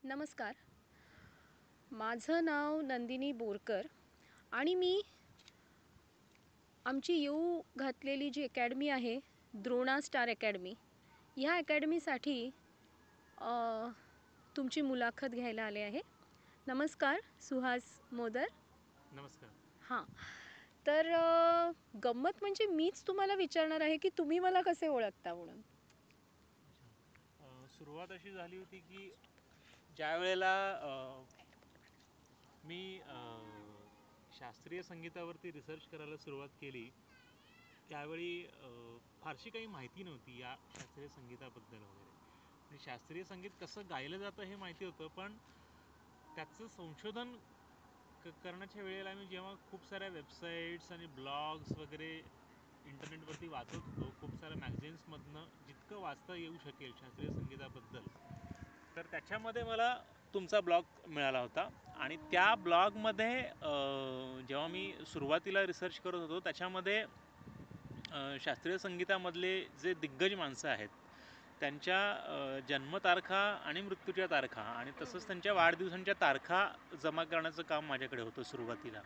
नमस्कार. माझं नाव नंदिनी बोरकर आणि मी आमची येऊ घातलेली जी अकॅडमी आहे, द्रोणा स्टार अकॅडमी, ह्या अकॅडमीसाठी अ, तुमची मुलाखत घ्यायला आले आहे. नमस्कार सुहास मोदर. नमस्कार. हां. तर गंमत म्हणजे मीच तुम्हाला विचारणार आहे की तुम्ही मला कसे ओळखता म्हणून. सुरुवात अशी झाली होती की ज्या वेळेला मी शास्त्रीय संगीतावरती रिसर्च करायला सुरुवात केली त्यावेळी फारशी काही माहिती नव्हती या शास्त्रीय संगीताबद्दल वगैरे. आणि शास्त्रीय संगीत कसं गायलं जातं हे माहिती होतं, पण त्याचं संशोधन करण्याच्या वेळेला मी जेव्हा खूप साऱ्या वेबसाईट्स आणि ब्लॉग्स वगैरे इंटरनेटवरती वाचत होतो, खूप साऱ्या मॅगझिन्समधनं जितकं वाचता येऊ शकेल शास्त्रीय संगीताबद्दल, तर त्याच्यामध्ये मला तुमचा ब्लॉग मिळाला होता. आणि त्या ब्लॉगमध्ये जेव्हा मी सुरुवातीला रिसर्च करत होतो त्याच्यामध्ये शास्त्रीय संगीतामधले जे दिग्गज माणसं आहेत त्यांच्या जन्मतारखा आणि मृत्यूच्या तारखा आणि तसंच त्यांच्या वाढदिवसांच्या तारखा जमा करण्याचं काम माझ्याकडे होतं सुरुवातीला.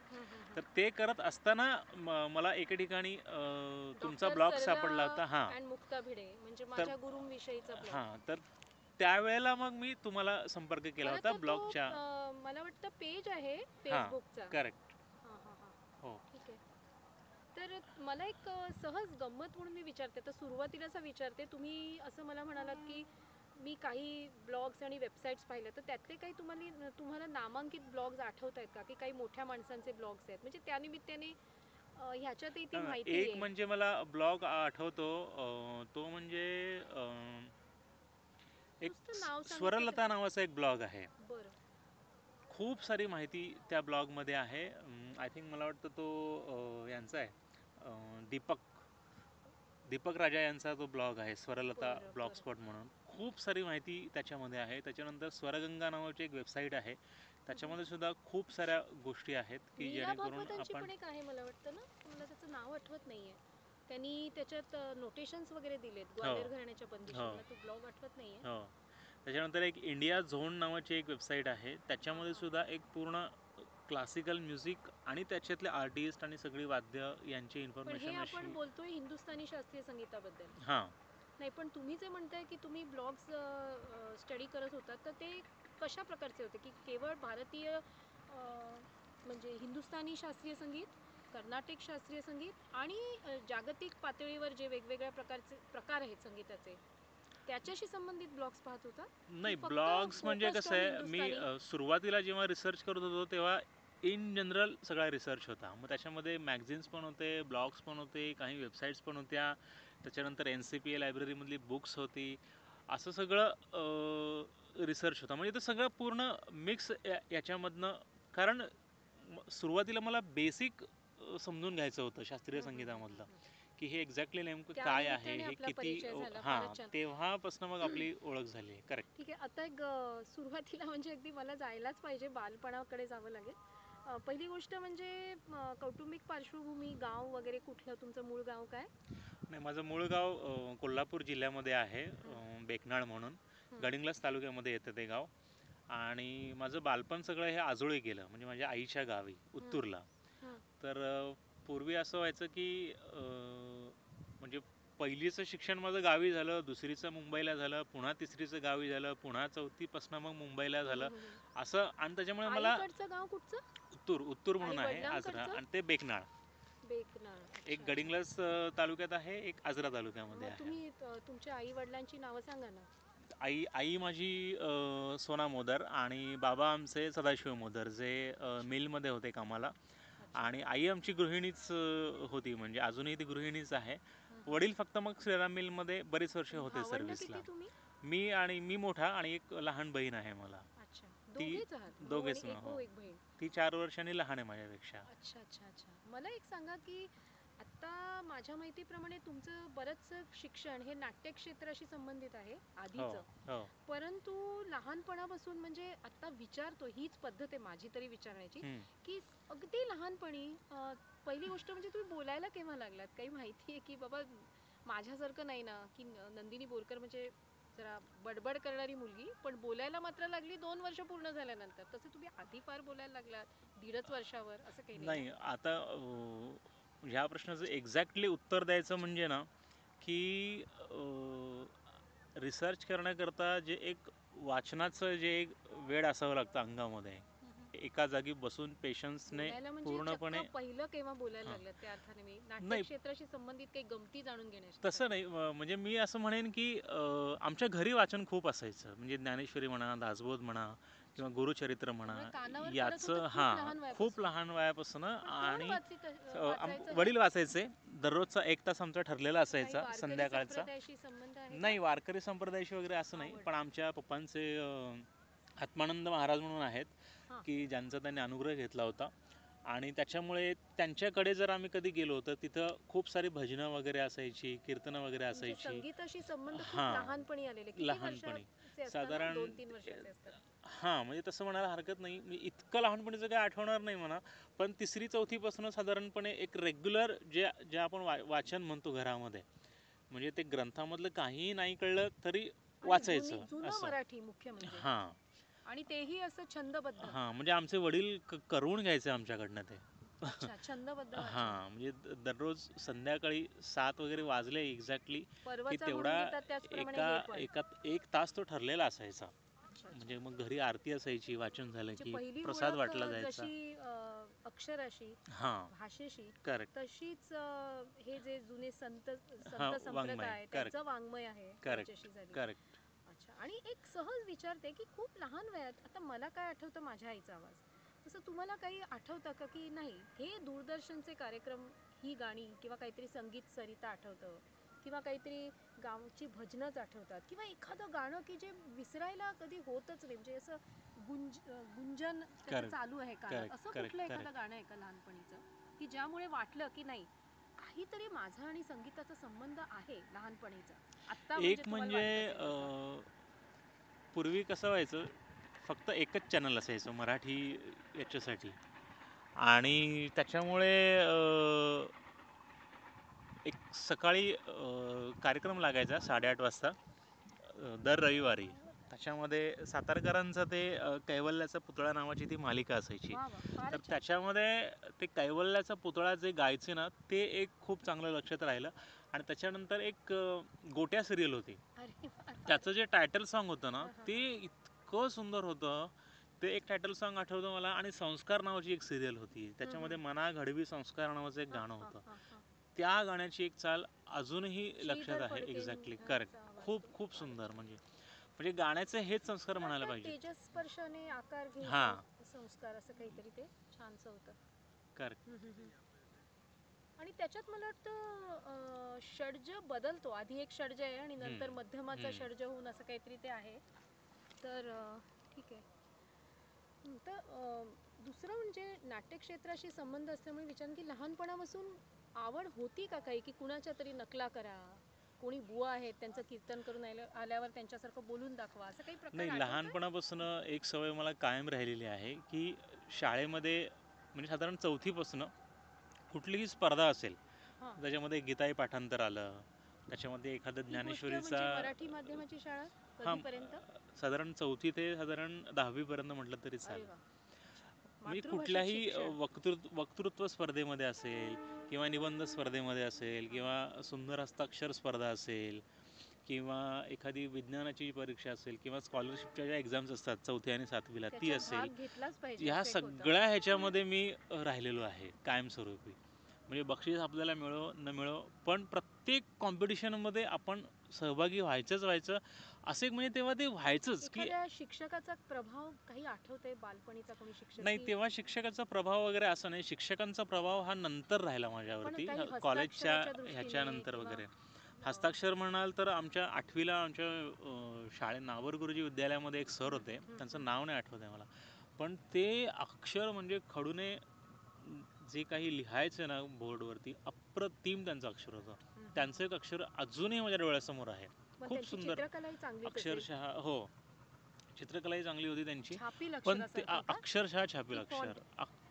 तर ते करत असताना मला एके ठिकाणी तुमचा ब्लॉग सापडला होता. हां, मुक्ता भिडे म्हणजे तर माझ्या गुरुंविषयीचा ब्लॉग. हां, तर त्यावेळेला मग मी तुम्हाला संपर्क केला होता ब्लॉगच्या. मला वाटतं पेज आहे हां, फेसबुकचा. करेक्ट. हां हां हां. हो. ठीक आहे. तर मला एक सहज गंमत म्हणून मी विचारते. तर सुरुवातीला असं विचारते, तुम्ही असं मला म्हणालात की मी काही ब्लॉग्स आणि वेबसाईट्स पाहिल्या, तर त्यातले काही तुम्हाला नामांकित ब्लॉग्स आठवत आहेत का, की काही मोठ्या माणसांचे ब्लॉग्स आहेत म्हणजे त्यानिमित्ताने ह्याच्यातही ती माहिती एक येईल. म्हणजे मला ब्लॉग आठवतो, तो म्हणजे एक नुसतं नाव सांगितलं तर. स्वरलता नावाचा एक ब्लॉग आहे. बरं. खूप सारी माहिती त्या ब्लॉगमध्ये आहे. आय थिंक मला वाटतं तो यांचा आहे, दीपक राजा यांचा तो ब्लॉग आहे, स्वरलता बरं ब्लॉग बरं. स्पॉट म्हणून. खूप सारी माहिती त्याच्यामध्ये आहे. त्याच्यानंतर स्वरगंगा नावाची एक वेबसाईट आहे, त्याच्यामध्ये सुद्धा खूप साऱ्या गोष्टी आहेत की नीला जेणेकरून भागवतांची आपण. पण एक आहे मला वाटतं ना, मला त्याचं नाव आठवत नाहीये. त्यांनी त्याच्यात नोटेशन्स वगैरे दिलेत हो ग्वाल्हेर घराण्याच्या बंदिशी. हो मला तो ब्लॉग आठवत नाहीये. हो. त्याच्यानंतर एक इंडिया झोन नावाची एक वेबसाईट आहे, हां त्याच्यामध्ये हां. सुद्धा एक पूर्ण क्लासिकल म्युझिक आणि त्याच्यातले आर्टिस्ट आणि सगळी वाद्य यांची पण हे इन्फॉर्मेशन आपण अशी. बोलतोय हिंदुस्थानी शास्त्रीय संगीताबद्दल. हां. नाही, पण तुम्ही जे म्हणताय की तुम्ही ब्लॉग्स स्टडी करत होतात, तर ते कशा प्रकारचे होते, की केवळ भारतीय म्हणजे हिंदुस्थानी शास्त्रीय संगीत, कर्नाटिक शास्त्रीय संगीत आणि जागतिक पातळीवर जे वेगवेगळ्या प्रकारचे प्रकार आहेत संगीताचे, त्याच्याशी संबंधित ब्लॉग्स पाहत होता, की नाही, फक्त ब्लॉग्स म्हणजे फोकस्ड कसं ऑन आहे, मी हिंदुस्थानी? सुरुवातीला जेव्हा रिसर्च करत होतो तेव्हा इन जनरल सगळा रिसर्च होता. मग त्याच्यामध्ये मॅगझिन्स पण होते, ब्लॉग्स पण होते, काही वेबसाईट्स पण होत्या, त्याच्यानंतर NCPA लायब्ररीमधली बुक्स होती, असं सगळं रिसर्च होता. म्हणजे ते सगळं पूर्ण मिक्स याच्यामधनं. कारण सुरुवातीला मला बेसिक समजून घ्यायचं होतं शास्त्रीय संगीतामधलं, की हे एक्झॅक्टली नेमकं काय आहे, त्यानिमित्ताने हे आपला किती. परिचय झाला. हां, फारच छान. तेव्हापासून मग आपली ओळख झाली आहे. करेक्ट. ठीक आहे. आता एक सुरुवातीला म्हणजे अगदी मला जायलाच पाहिजे, बालपणाकडे जावं लागेल. पहिली गोष्ट म्हणजे कौटुंबिक पार्श्वभूमी, गाव वगैरे कुठलं, तुमचं मूळ गाव काय? नाही, माझं मूळ गाव कोल्हापूर जिल्ह्यामध्ये आहे, बेकनाळ म्हणून. गडिंग्लज तालुक्यामध्ये येतं ते गाव. आणि माझं बालपण सगळं हे आजोळी गेलं, म्हणजे माझ्या आईच्या गावी उत्तूरला. हं. तर पूर्वी असं व्हायचं की म्हणजे पहिलीचं शिक्षण माझं गावी झालं, दुसरीचं मुंबईला झालं, पुन्हा तिसरीचं गावी झालं, पुन्हा चौथीपासून मग मुंबईला झालं असं. आणि त्याच्यामुळे मला आईकडचं गाव कुठचं? उत्तूर आणि म्हणून आहे, आजरा, वडिलांकडचं? आणि ते बेकनाळ. बेकनाळ. एक अच्छा अच्छा. गडिंग्लज तालुक्यात आहे, एक आजरा तालुक्यामध्ये मग आहे. तुम्ही तुमच्या आई वडिलांची नावं सांगा ना. आई आई माझी सोना मोदर आणि बाबा आमचे सदाशिव मोदर, जे अच्छा मिलमध्ये होते कामाला. अच्छा. आणि आई आमची गृहिणीच होती, म्हणजे अजूनही ती गृहिणीच आहे. हं, हं, वडील हं. फक्त मग श्रीराम मिलमध्ये बरेच वर्ष होते भावंड सर्व्हिसला. किती तुम्ही? मी मोठा आणि एक लहान बहीण आहे मला. अच्छा, ती दोघेच आहात, भाऊ आणि दोघेच ना, एक भाऊ हो. एक बहीण. ती 4 वर्षांनी लहान आहे माझ्यापेक्षा. अच्छा अच्छा अच्छा. मला एक सांगा, की आत्ता माझ्या माहितीप्रमाणे तुमचं बरंचसं शिक्षण हे नाट्य क्षेत्राशी संबंधित आहे हो आधीचं. हो. परंतु लहानपणापासून म्हणजे आत्ता विचारतो, हीच पद्धत आहे माझी तरी विचारण्याची, हम्म. की अगदी लहानपणी पहिली गोष्ट म्हणजे तुम्ही बोलायला केव्हा लागलात? काही माहिती आहे की बाबा माझ्यासारखं नाही ना, की नंदिनी बोरकर म्हणजे जरा बडबड करणारी मुलगी, पण बोलायला मात्र लागली 2 वर्ष पूर्ण झाल्यानंतर. तसं तुम्ही आधी फार बोलायला लागलात, 1.5 वर्षावर असं काही नाही नाही ना? आता ह्या प्रश्नाचं एक्झॅक्टली उत्तर द्यायचं म्हणजे ना की रिसर्च करण्याकरता जे एक वाचनाचं जे एक वेळ असावं लागतं अंगामध्ये, एका जागी बसून पेशन्सने बोलायला म्हणजे चक्क पूर्णपणे. पहिलं केव्हा बोलायला हां. लागलात त्या अर्थाने मी नाट्य नाही क्षेत्राशी संबंधित काही गमती जाणून तसं घेण्यासाठी. नाही म्हणजे मी असं म्हणेन की आमच्या घरी वाचन खूप असायचं, म्हणजे ज्ञानेश्वरी म्हणा, दासबोध म्हणा किंवा गुरुचरित्र म्हणा. त्यामुळे कानावर पडत होतं याचं खूप लहान खूप वयापासून. लहान वयापासून. पण कोण आणि वाचायचं हे? वडील वाचायचे. दररोजचा 1 तास आमचा ठरलेला काही असायचा वारकरी संध्याकाळचा. संप्रदायाशी संबंध आहे का? नाही वारकरी संप्रदायाशी वगैरे असं नाही, आवड. पण आमच्या पप्पांचे आत्मानंद महाराज म्हणून आहेत हां. की ज्यांचा त्यांनी अनुग्रह घेतला होता. आणि त्याच्यामुळे त्यांच्याकडे जर आम्ही कधी गेलो तर तिथं खूप सारी भजनं वगैरे असायची, कीर्तनं वगैरे म्हणजे असायची. संगीताशी संबंध खूप हां लहानपणी आलेले. किती लहानपणी वर्षाचे असतात ना? साधारण 2-3 वर्षाचे असतात. हां म्हणजे तसं म्हणायला हरकत नाही, मी इतकं लहानपणीचं काय आठवणार नाही म्हणा, पण 3री-4थीपासून साधारणपणे एक रेग्युलर जे आपण वाचन म्हणतो घरामध्ये, म्हणजे ते ग्रंथामधलं काहीही नाही कळलं तरी आणि जुनी वाचायचं जुनं असं. मराठी मुख्य म्हणजे. हां आणि तेही असं छंदबद्ध. हां म्हणजे आमचे वडील करून घ्यायचे आमच्याकडनं ते. अच्छा, छंदबद्ध वाचन. हां म्हणजे दररोज संध्याकाळी 7 वगैरे वाजले एक्झॅक्टली की पर्वचा म्हणून तेवढा घेतात त्याचप्रमाणे एका हे पण. एका 1 तास तो ठरलेला असायचा. अच्छा, अच्छा. म्हणजे मग घरी आरती असायची, वाचन झालं म्हणजे की पहिली प्रसाद ओळख वाटला जायचा. जशी अक्षराशी, हां भाषेशी, करेक्ट. तशीच हे जे जुने संत हां संत वाङ्मय संप्रदाय करेक्ट त्यांचं वाङ्मय आहे करेक्ट त्याच्याशी झाली. करेक्ट. अच्छा. आणि एक सहज विचारते की खूप लहान वयात आता मला काय आठवतं माझ्या आईचा आवाज, तसं तुम्हाला काही आठवतं का की नाही हे दूरदर्शनचे कार्यक्रम, ही गाणी किंवा काहीतरी संगीत सरिता आठवतं, किंवा काहीतरी गावची भजनच आठवतात, किंवा एखादं गाणं की जे विसरायला कधी होतच नाही, म्हणजे असं गुंजन त्याचं करेक्ट चालू आहे कानात, करेक्ट असं करेक्ट कुठलं एखादं करेक्ट. गाणं आहे का लहानपणीचं की ज्यामुळे वाटलं की नाही काहीतरी माझा आणि संगीताचा संबंध आहे लहानपणीचा, आत्ता म्हणजे एक तुम्हाला म्हणजे वाटत असेल तसं? पूर्वी कसं व्हायचं, फक्त एकच चॅनल असायचं मराठी याच्यासाठी. आणि त्याच्यामुळे एक सकाळी कार्यक्रम लागायचा 8:30 वाजता दर रविवारी. त्याच्यामध्ये सातारकरांचा ते कैवल्याचा पुतळा नावाची ती मालिका असायची. वा वा, तर फारच छान. त्याच्यामध्ये ते कैवल्याचा पुतळा जे गायचे ना ते एक खूप चांगलं लक्षात राहिलं. आणि त्याच्यानंतर एक गोट्या सिरियल होती, अरे वा, त्याचं जे टायटल सॉन्ग होतं ना हा, हा, ते हा. इतकं सुंदर होतं. ते एक टायटल सॉन्ग आठवतं मला. आणि संस्कार नावाची एक सिरियल होती, त्याच्यामध्ये मना घडवी संस्कार नावाचं एक हा, गाणं हा, होतं. हा, हा. त्या गाण्याची एक चाल अजूनही लक्षात श्रीधर आहे. Exactly correct. फडकेंचा आवाज खूप तो. खूप फारच सुंदर छान. म्हणजे म्हणजे गाण्याचे हेच संस्कार मला म्हणायला वाटतं पाहिजेत. तेजस्पर्शाने आकार घेऊन हां संस्कार असं काहीतरी ते छानसं होतं. करेक्ट. हम्म, हम्म, हम्म. आणि त्याच्यात मला वाटतं षड्ज बदलतो, आधी एक षड्ज आहे आणि नंतर मध्यमाचा षड्ज होऊन असं काहीतरी ते आहे. तर ठीक आहे. तर दुसरं म्हणजे नाट्यक्षेत्राशी संबंध असल्यामुळे विचार की लहानपणापासून आवड होती का काही, की कुणाच्या तरी नकला करा, कोणी बुवा आहेत त्यांचं कीर्तन करून आल्यावर त्यांच्यासारखं बोलून दाखवा, असं काही प्रकार नाही आठवतोय? लहानपणापासून एक सवय मला कायम राहिलेली आहे की शाळेमध्ये म्हणजे साधारण 4थीपासून कुठलीही स्पर्धा असेल हां. त्याच्यामध्ये गीताई पाठांतर आलं, त्याच्यामध्ये एखादं ही गोष्ट ज्ञानेश्वरीचा. म्हणजे मराठी माध्यमाची शाळा हां कधीपर्यंत? साधारण 4थी ते साधारण 10वी पर्यंत म्हटलं तरी अरे चालेल. वा, अच्छा. म्हणजे मातृभाषेत कुठल्याही शिक्षण. वक्तृत्व स्पर्धेमध्ये असेल किंवा निबंध स्पर्धेमध्ये असेल किंवा सुंदर हस्ताक्षर स्पर्धा असेल किंवा एखादी विज्ञानाची परीक्षा असेल किंवा स्कॉलरशिपच्या ज्या एक्झाम्स असतात 4थी आणि 7वीला ती त्याच्यात असेल, भाग घेतलाच पाहिजे ह्या असं एक होतं. सगळ्या ह्याच्यामध्ये मी राहिलेलो आहे कायमस्वरूपी. म्हणजे बक्षीस आपल्याला मिळो न मिळो पण प्रत्येक कॉम्पिटिशनमध्ये आपण सहभागी व्हायचं. असं एक म्हणजे तेव्हा ते व्हायचंच की. एखाद्या शिक्षकाचा प्रभाव काही आठवतंय बालपणीचा, कोणी शिक्षक नाही की तेव्हा शिक्षकाचा प्रभाव वगैरे असं नाही, शिक्षकांचा प्रभाव हा नंतर राहिला पण माझ्यावरती काही कॉलेजच्या हस्ताक्षराच्या दृष्टीने ह्याच्यानंतर किंवा वगैरे. हस्ताक्षर म्हणाल तर आमच्या 8वीला आमच्या शाळेत नावर गुरुजी विद्यालयामध्ये एक सर होते, त्यांचं नाव नाही आठवत आहे मला, पण ते अक्षर म्हणजे खडूने जे काही लिहायचं ना बोर्डवरती अप्रतिम त्यांचं अक्षर होतं. त्यांचं एक अक्षर अजूनही माझ्या डोळ्यासमोर आहे, मग खूप त्यांची सुंदर. चित्रकलाही चांगलीच असेल. अक्षरशः हो चित्रकलाही चांगली होती त्यांची. छापील पण ते अक्षरासारखं का अक्षरशः छापील की अक्षर फॉन्ट?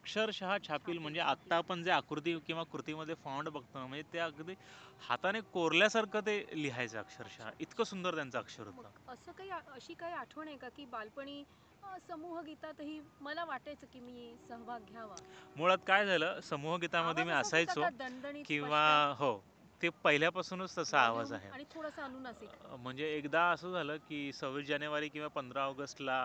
अक्षरशः छापील. म्हणजे आत्ता आपण जे आकृती किंवा कृतीमध्ये फॉन्ट बघतो ना, म्हणजे ते अगदी हाताने कोरल्यासारखं ते लिहायचं अक्षरशः. इतकं सुंदर त्यांचं अक्षर होतं. मग असं काही अशी काही आठवण आहे का की बालपणी समूह गीतातही मला वाटायचं की मी सहभाग घ्यावा? मुळात काय झालं, समूह गीतामध्ये आवाज मी असाच होता असायचो का दणदणीत किंवा स्पष्ट हो, ते पहिल्यापासूनच तसा आवाज व्हॉल्यूम आहे. आणि थोडासा अनुनासिक? म्हणजे एकदा असं झालं की 26 जानेवारी किंवा 15 ऑगस्टला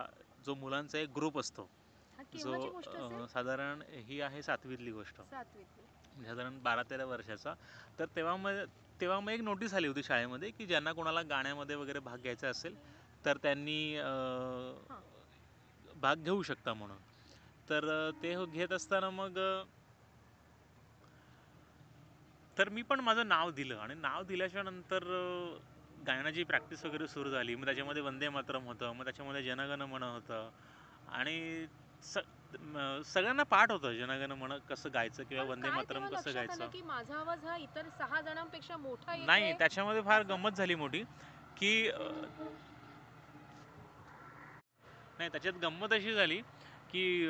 जो मुलांचा एक ग्रुप असतो, हा जो केव्हाची गोष्ट असेल? साधारण ही आहे 7वीतली गोष्ट, सातवीतली. साधारण 12-13 वर्षाचा. तर तेव्हा मग एक नोटीस आली होती शाळेमध्ये की ज्यांना कोणाला गाण्यामध्ये वगैरे भाग घ्यायचा असेल तर त्यांनी हां. भाग घेऊ शकता म्हणून. तर ते घेत असताना मग तर मी पण माझं नाव दिलं आणि नाव दिल्याच्या नंतर गायनाची प्रॅक्टिस वगैरे सुरू झाली. मग त्याच्यामध्ये वंदे मातरम होतं, मग त्याच्यामध्ये जनगण मन होतं आणि सगळ्यांना पाठ होतं जनगण मन कसं गायचं किंवा पण वंदे काय मातरम तेव्हा कसं लक्षात आलं गायचं. की माझा आवाज हा इतर 6 जणांपेक्षा मोठा नाही, येतोय? त्याच्यामध्ये फार असं? गंमत झाली मोठी की नाही, त्याच्यात गंमत अशी झाली की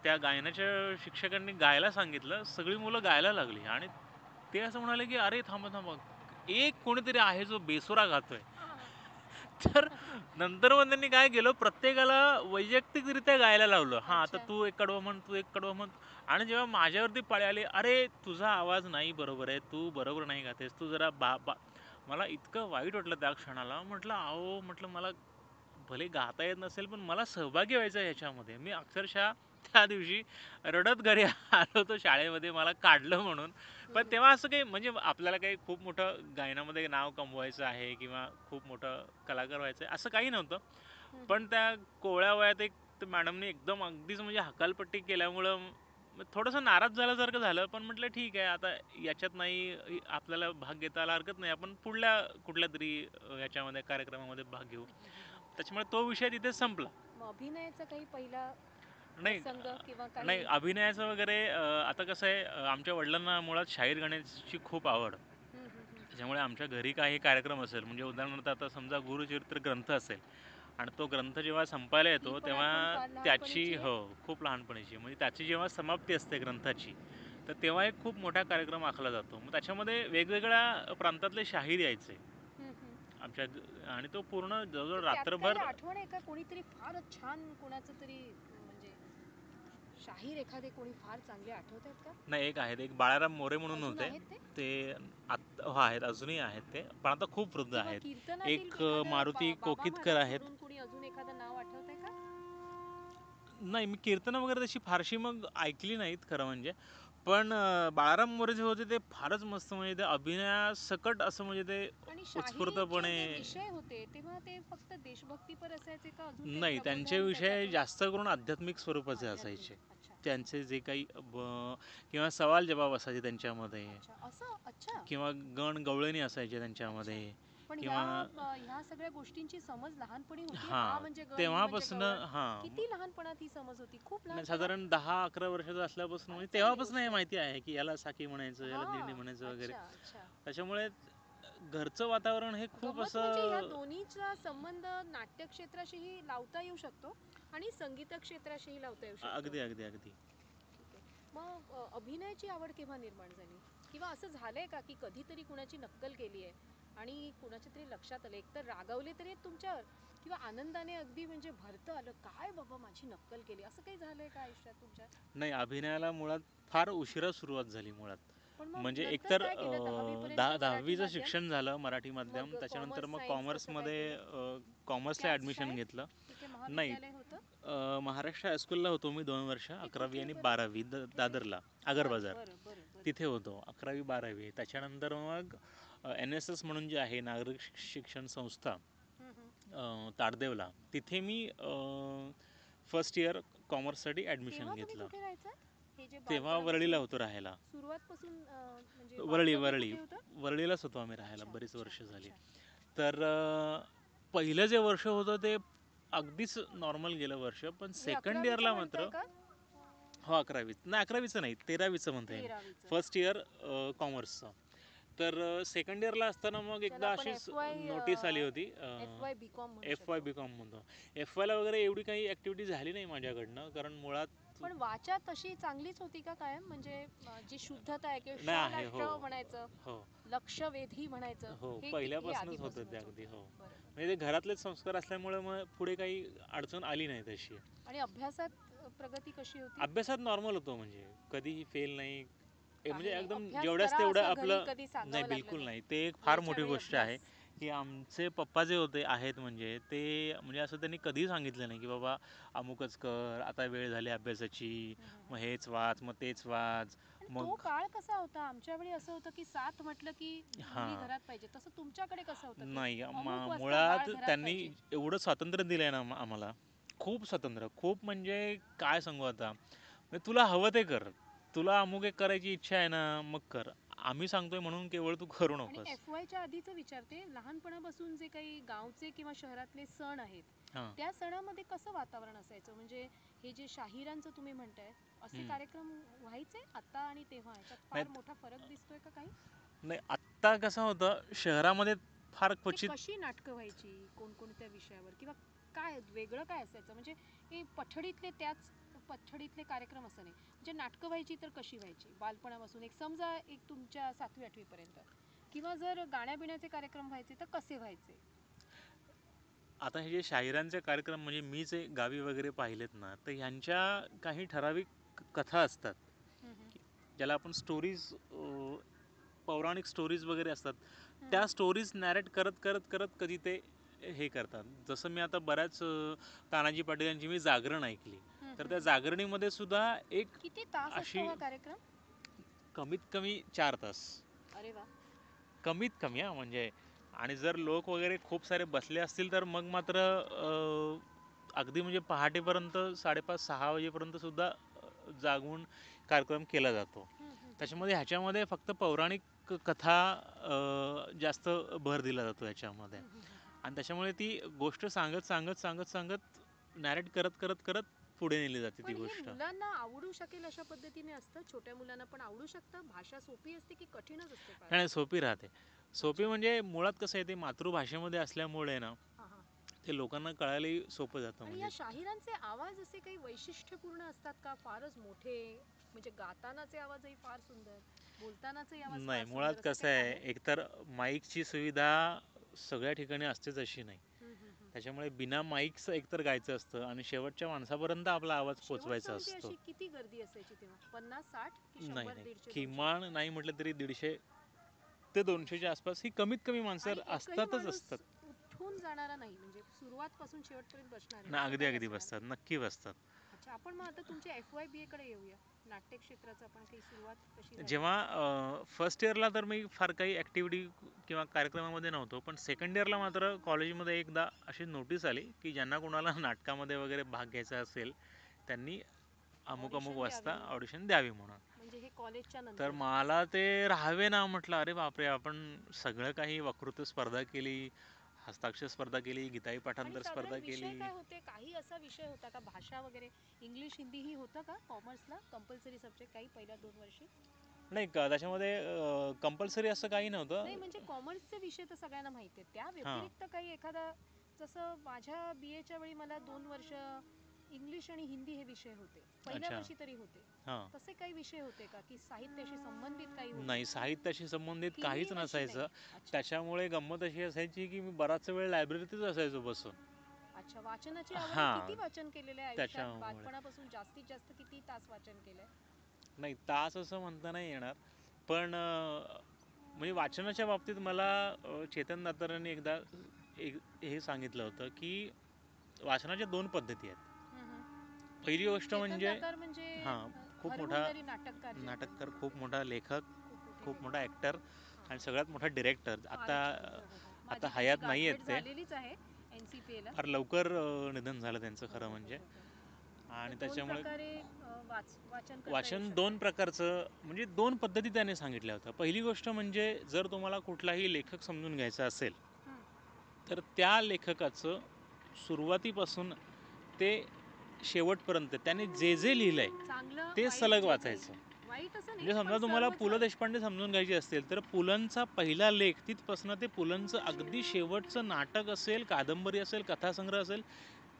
त्या गायनाच्या शिक्षकांनी गायला सांगितलं, सगळी मुलं गायला लागली आणि ते असं म्हणाले की अरे थांबा थांबा, एक कोणीतरी आहे जो बेसुरा गातोय. हां. तर नंतर मग त्यांनी काय केलं, प्रत्येकाला वैयक्तिकरित्या गायला लावलं. हां, आता अच्छा. तू एक कडवं म्हण, तू एक कडवं म्हण. आणि जेव्हा माझ्यावरती पाळी आली, अरे तुझा आवाज नाही बरोबर आहे, तू बरोबर नाही गातेस, तू जरा बा बा मला इतकं वाईट वाटलं त्या क्षणाला. म्हटलं अहो, म्हटलं मला भले गाता येत नसेल पण मला सहभागी व्हायचं आहे ह्याच्यामध्ये. मी अक्षरशः त्या दिवशी रडत घरी आलो होतो शाळेमध्ये, मला काढलं म्हणून. पण हम्म. तेव्हा असं काही म्हणजे आपल्याला काही खूप मोठं गायनामध्ये नाव कमवायचं आहे किंवा खूप मोठं कलाकार व्हायचं आहे असं काही नव्हतं. हम्म. पण त्या कोवळ्या वयात एक मॅडमने एकदम अगदीच म्हणजे हकालपट्टी केल्यामुळं थोडंसं नाराज झाल्यासारखं झालं. पण म्हटलं ठीक आहे, आता याच्यात नाही आपल्याला भाग घेता आला हरकत नाही, आपण पुढल्या कुठल्या तरी याच्यामध्ये कार्यक्रमामध्ये भाग घेऊ. त्याच्यामुळे तो विषय तिथे संपला. मग अभिनयाचा काही पहिला नाही प्रसंग किंवा नाही, काही? अभिनयाचं वगैरे आता कसं आहे, आमच्या वडिलांना मुळात शाहीर गाण्याची खूप आवड. त्याच्यामुळे आमच्या घरी काही कार्यक्रम असेल, म्हणजे उदाहरणार्थ आता समजा गुरुचरित्र ग्रंथ असेल आणि तो ग्रंथ जेव्हा संपायला ही येतो पण आठवण तेव्हा फार त्याची लहानपणीची आहे. हो, खूप लहानपणीची म्हणजे त्याची जेव्हा समाप्ती असते ग्रंथाची, तर तेव्हा एक खूप मोठा कार्यक्रम आखला जातो. मग त्याच्यामध्ये वेगवेगळ्या प्रांतातले शाहीर यायचे आमच्या आणि तो पूर्ण जवळजवळ तर त्यात काही रात्रभर. आठवण आहे का? कोणीतरी फारच छान कोणाचं तरी म्हणजे शाहीर एखादे कोणी फार चांगले आठवत आहेत का? नाही, एक आहेत, एक बाळाराम मोरे म्हणून अजून होते. आहेत ते? ते हो आहेत, अजूनही आहेत ते, पण आता खूप वृद्ध किंवा आहेत. कीर्तनातील एक एखादं मारुती बाबा कोकितकर महाराज आहेत. सोडून कोणी अजून एखादं नाव आठवत आहे का? नाही, मी कीर्तनं वगैरे तशी फारशी मग ऐकली नाहीत खरं म्हणजे. पण बाळाराम मोरे जे होते ते फारच मस्त, म्हणजे ते अभिनयासकट असं म्हणजे ते आणि शाहिरीचे उत्स्फूर्तपणे. जे विषय होते तेव्हा ते फक्त देशभक्तीपर असायचे का अजून काही नाही, त्यांचे प्रबोधन विषय त्याच्यातून? जास्त करून आध्यात्मिक स्वरूपाचे आध्यात्मिक. असायचे. अच्छा. त्यांचे जे काही किंवा सवाल जवाब असायचे त्यांच्यामध्ये, अच्छा असं. अच्छा. किंवा गण गवळणी असायचे अच्छा. त्यांच्यामध्ये, पण किंवा ह्या सगळ्या गोष्टींची समज लहानपणी होती. हा हां, म्हणजे गण, ही म्हणजे गवळण. तेव्हापासनं हां. किती लहानपणात ही समज होती? खूप नाही, लहानपणात? साधारण 10-11 वर्षाचा असल्यापासून फारच म्हणजे चांगली तेव्हापासून हे गोष्ट आहे. माहिती आहे की याला साकी म्हणायचं, याला दिंडी हां. म्हणायचं वगैरे. अच्छा, अच्छा. त्याच्यामुळे घरचं वातावरण हे खूप गंमत म्हणजे ह्या असं. दोन्हीचा संबंध नाट्य क्षेत्राशीही लावता येऊ शकतो आणि संगीत क्षेत्राशीही लावता येऊ शकतो. अगदी अगदी अगदी. ठीक आहे. मग अभिनयाची आवड केव्हा निर्माण झाली? किंवा असं झालंय का की कधीतरी कुणाची नक्कल केली आहे आणि कुणाच्या तरी लक्षात आलं, एकतर रागावले तरी आहेत तुमच्यावर किंवा आनंदाने अगदी म्हणजे भरतं आलं, काय बाबा माझी नक्कल केली, असं काही झालंय का आयुष्यात तुमच्या? नाही, अभिनयाला मुळात फार उशिरा सुरुवात झाली मुळात. पण मग म्हणजे नंतर एकतर काय केलं? 10वी पर्यंत मराठी 10वीचं माध्यम, शिक्षण झालं मराठी माध्यम, मग त्याच्यानंतर कॉमर्स मग सायन्स कसं काय कॉमर्समध्ये केलं? कॉमर्सला त्याच ॲडमिशन शाळेत? घेतलं. तिथे नाही, महाविद्यालय होतं? महाराष्ट्र हायस्कूलला होतो मी 2 वर्ष, ते 11वी कुठे आणि बरं? 12वी कुठे? दादरला, आगर बरं बाजार, बरं बरं बरं. तिथे होतो 11वी-12वी. त्याच्यानंतर मग NSS म्हणून जे आहे नागरिक शिक्षण संस्था ताडदेवला, तिथे मी फर्स्ट इयर कॉमर्ससाठी ॲडमिशन तेव्हा तुम्ही घेतलं. कुठे राहायचात? हे जे तेव्हा बालपणापासून वरळीला होतो राहायला. सुरुवातपासून म्हणजे वरळी वास्तव्य वरळी कुठे होतं? वरळीलाच होतो आम्ही राहायला अच्छा बरीच अच्छा वर्ष झाली. अच्छा. तर पहिलं जे वर्ष होतं ते अगदीच नॉर्मल गेलं वर्ष, पण हे सेकंड 11वीचं इयरला म्हणताय मात्र. का? हो, 11वीत नाही, 11वीचं नाही, 13वीचं म्हणता येईल. 13वीचं. फर्स्ट इयर कॉमर्सचं. तर सेकंड इयरला असताना मग ज्याला एकदा आपण अशीच नोटीस आली होती. FY BCom म्हणू एफ वाय शकतो. बी कॉम म्हणतो. एफ वायला वगैरे एवढी काही ॲक्टिव्हिटी झाली नाही माझ्याकडनं, कारण मुळात पण वाचा तशी चांगलीच होती का कायम, म्हणजे जी शुद्धता आहे किंवा नाही आहे. श हो म्हणायचं, हो लक्षवेधी म्हणायचं, हो, हे पहिल्यापासूनच होतं ते आधीपासूनच अगदी. होतं. हो, बरोबर. म्हणजे ते घरातलेच संस्कार असल्यामुळे मग पुढे काही अडचण आली नाही तशी. आणि अभ्यासात प्रगती कशी होती? अभ्यासात नॉर्मल होतो, म्हणजे कधीही फेल नाही. म्हणजे काही नाही, एकदम अभ्यास जेवढ्याच करा तेवढं असं घरी आपलं. कधी नाही, सांगावं लागलं बिलकुल नाही, नाही. ते एक फार वेळच्या मोठी वेळी गोष्ट अभ्यास. आहे की आमचे पप्पा जे होते आहेत, म्हणजे ते म्हणजे असं त्यांनी कधीही सांगितलं नाही की बाबा अमुकच कर, आता वेळ झाली अभ्यासाची, मग हेच वाच, मग तेच वाच. आणि तो मग काळ कसा होता? आमच्या वेळी असं होतं की 7 म्हटलं की मुली हां, घरात पाहिजे. तसं तुमच्याकडे कसं होतं की नाही, अमुक वाजता बाळ मुळात घरात त्यांनी पाहिजे? एवढं स्वातंत्र्य दिलंय ना आम्हाला. खूप स्वातंत्र्य, खूप म्हणजे काय सांगू आता. म्हणजे तुला हवं ते कर. तुला अमुक एक करायची इच्छा आहे ना, मग कर. आम्ही सांगतोय म्हणून केवळ तू करू आणि नकोस. FYच्या आधीच विचारते, लहानपणापासून जे काही गावचे किंवा शहरातले सण आहेत, हां. त्या सणामध्ये कसं वातावरण असायचं? म्हणजे हे जे शाहिरांचं तुम्ही म्हणताय, असे हम्म. कार्यक्रम व्हायचे आता आणि तेव्हा, याच्यात नाही, फार मोठा फरक दिसतोय का काही? नाही, आत्ता कसं होतं शहरामध्ये फार म्हणजे क्वचित. कशी नाटकं व्हायची, कोणकोणत्या विषयावर, किंवा काय वेगळं काय असायचं? म्हणजे हे पठडीतले त्याच पठडीतले कार्यक्रम असं नाही, म्हणजे नाटकं व्हायची तर कशी व्हायची बालपणापासून, एक समजा एक तुमच्या 7वी-8वी पर्यंत, किंवा जर गाण्याबिण्याचे कार्यक्रम व्हायचे तर कसे व्हायचे? आता हे जे शाहिरांचे कार्यक्रम म्हणजे मी जे गावी वगैरे पाहिलेत ना, तर ह्यांच्या काही ठराविक कथा असतात, हम्म, हम्म, ज्याला आपण स्टोरीज, पौराणिक स्टोरीज वगैरे असतात. त्या हम्म, स्टोरीज नॅरेट करत करत करत कधी ते हे करतात. जसं मी आता बऱ्याच तानाजी पाटील यांची मी जागरण ऐकली, हम्म, तर हम्म, त्या जागरणीमध्ये सुद्धा एक किती तास असतो अशी हा कार्यक्रम? कमीत कमी 4 तास, अरे वा. कमीत कमी म्हणजे. आणि जर लोक वगैरे खूप सारे बसले असतील तर मग मात्र अगदी म्हणजे पहाटेपर्यंत 5:30-6 वाजेपर्यंत सुद्धा जागून कार्यक्रम केला जातो. हम्म, हम्म, हम्म. त्याच्यामध्ये ह्याच्यामध्ये फक्त पौराणिक कथा जास्त भर दिला जातो ह्याच्यामध्ये. हम्म, हम्म, हम्म. आणि त्याच्यामुळे ती गोष्ट सांगत सांगत सांगत सांगत नॅरेट करत करत करत पुढे नेली जाते ती पण हे गोष्ट. मुलांना आवडू शकेल अशा पद्धतीने असतं? छोट्या मुलांना पण आवडू शकतं? भाषा सोपी असते की कठीणच असते फार? नाही, सोपी राहते. सोपी अच्छा. म्हणजे मुळात कसं आहे, ते मातृभाषेमध्ये असल्यामुळे ना हा हा. ते लोकांना कळायलाही सोपं जातं आणि या म्हणजे. शाहिरांचे आवाज असे काही वैशिष्ट्यपूर्ण असतात का? फारच मोठे, म्हणजे गातानाचे आवाजही फार सुंदर, बोलतानाचे आवाज नाही, फार मुळात सुंदर, असं कसं काही आहे, आहे? एकतर माईकची सुविधा सगळ्या ठिकाणी असतेच अशी नाही. हम्म, हम्म, हम्म. त्याच्यामुळे बिना माईकचं एकतर गायचं असतं आणि शेवटच्या माणसापर्यंत आपला आवाज शेवटचं पोचवायचा म्हणजे असतो. अशी किती गर्दी असायची तेव्हा? 50-60 की नाही 100, नाही, 150, 200? किमान नाही म्हटलं तरी 150 ते 200च्या आसपास ही कमीत कमी माणसं आणि एकही असतातच माणूस असतात. उठून जाणारा नाही, म्हणजे सुरुवातपासून शेवटपर्यंत बसणारे, ना, असं अगदी काही अगदी असणार? बसतात, नक्की बसतात. अच्छा, आपण मग आता तुमच्या FY-BA कडे येऊया. नाट्य क्षेत्राचं आपण काही सुरुवात कशी झाली? जेव्हा फर्स्ट इयरला तर मी फार काही ॲक्टिव्हिटी किंवा कार्यक्रमामध्ये नव्हतो, पण सेकंड इयरला मात्र कॉलेजमध्ये एकदा अशी नोटीस आली की ज्यांना कोणाला नाटकामध्ये वगैरे भाग घ्यायचा असेल त्यांनी अमुक अमुक ऑडिशन द्यावी वाजता म्हणून? ऑडिशन द्यावी म्हणून. म्हणजे हे कॉलेजच्या तर नंतर? मला ते राहावे ना, म्हटलं अरे बापरे, आपण सगळं काही, वक्तृत्व स्पर्धा केली, हस्ताक्षर स्पर्धा केली, गीताई आणि पाठांतर साधारण स्पर्धा विषय केली. काय होते? काही असा विषय होता का, भाषा वगैरे, इंग्लिश हिंदी ही होतं का कॉमर्सला कंपल्सरी सब्जेक्ट काही पहिल्या 2 वर्षी? नाही का, त्याच्यामध्ये कंपल्सरी असं काही नव्हतं. नाही, म्हणजे कॉमर्सचे विषय तर सगळ्यांना माहिती आहेत, त्या हां. व्यतिरिक्त काही एखादा, जसं माझ्या BAच्या वेळी मला 2 वर्ष इंग्लिश आणि हिंदी हे विषय होते, पहिल्या अच्छा. वर्षी तरी होते. हां. तसे काही विषय होते का की साहित्याशी संबंधित काही होतं? नाही, साहित्याशी संबंधित काहीच तिन्ही वर्षी नाही? नसायचं. अच्छा. त्याच्यामुळे गंमत अशी असायची की मी बराच वेळ लायब्ररीतच असायचो बसून. अच्छा, वाचनाची आवड आहे. किती हां, वाचन केलेलं आहे आयुष्यात? त्याच्यामुळे. बालपणापासून जास्तीत जास्त किती तास वाचन केलंय? नाही, तास असं म्हणता नाही येणार, पण म्हणजे वाचनाच्या बाबतीत मला चेतन दातारांनी एकदा एक हे सांगितलं होतं की वाचनाच्या 2 पद्धती आहेत. पहिली गोष्ट चेतन म्हणजे, दातार म्हणजे हां, खूप मोठा हरहुन्नरी नाटककार जे आपण नाटककार, म्हणतो ते. खूप मोठा लेखक, खूप मोठे खूप लेखक. मोठा ॲक्टर हां आणि हां. सगळ्यात मोठा डिरेक्टर. आता फारच छान. हो हो हो. आता माझी त्यांची हयात नाही आहेत गाठभेट ते. झालेलीच आहे NCPAला. फार लवकर निधन झालं त्यांचं हो खरं हो हो म्हणजे. हो हो. तर आणि 2 त्याच्यामुळे प्रकारे वाचन करता येऊ वाचन शकतं. 2 प्रकारचं, म्हणजे 2 पद्धती त्याने सांगितल्या होत्या. पहिली गोष्ट म्हणजे जर तुम्हाला कुठलाही लेखक समजून घ्यायचा असेल हं. तर त्या लेखकाचं सुरुवातीपासून ते शेवटपर्यंत त्याने जे जे लिहिलंय चांगलं ते वाईट सलग जे जे, वाचायचं. वाईट असं नाही म्हणजे पण समजा तुम्हाला सर्वच पु ल वाईट. देशपांडे समजून घ्यायचे असतील तर पुलंचा पहिला लेख तिथपासून ते पुलंचं अगदी शेवटचं नाटक असेल, कादंबरी असेल, कथासंग्रह असेल,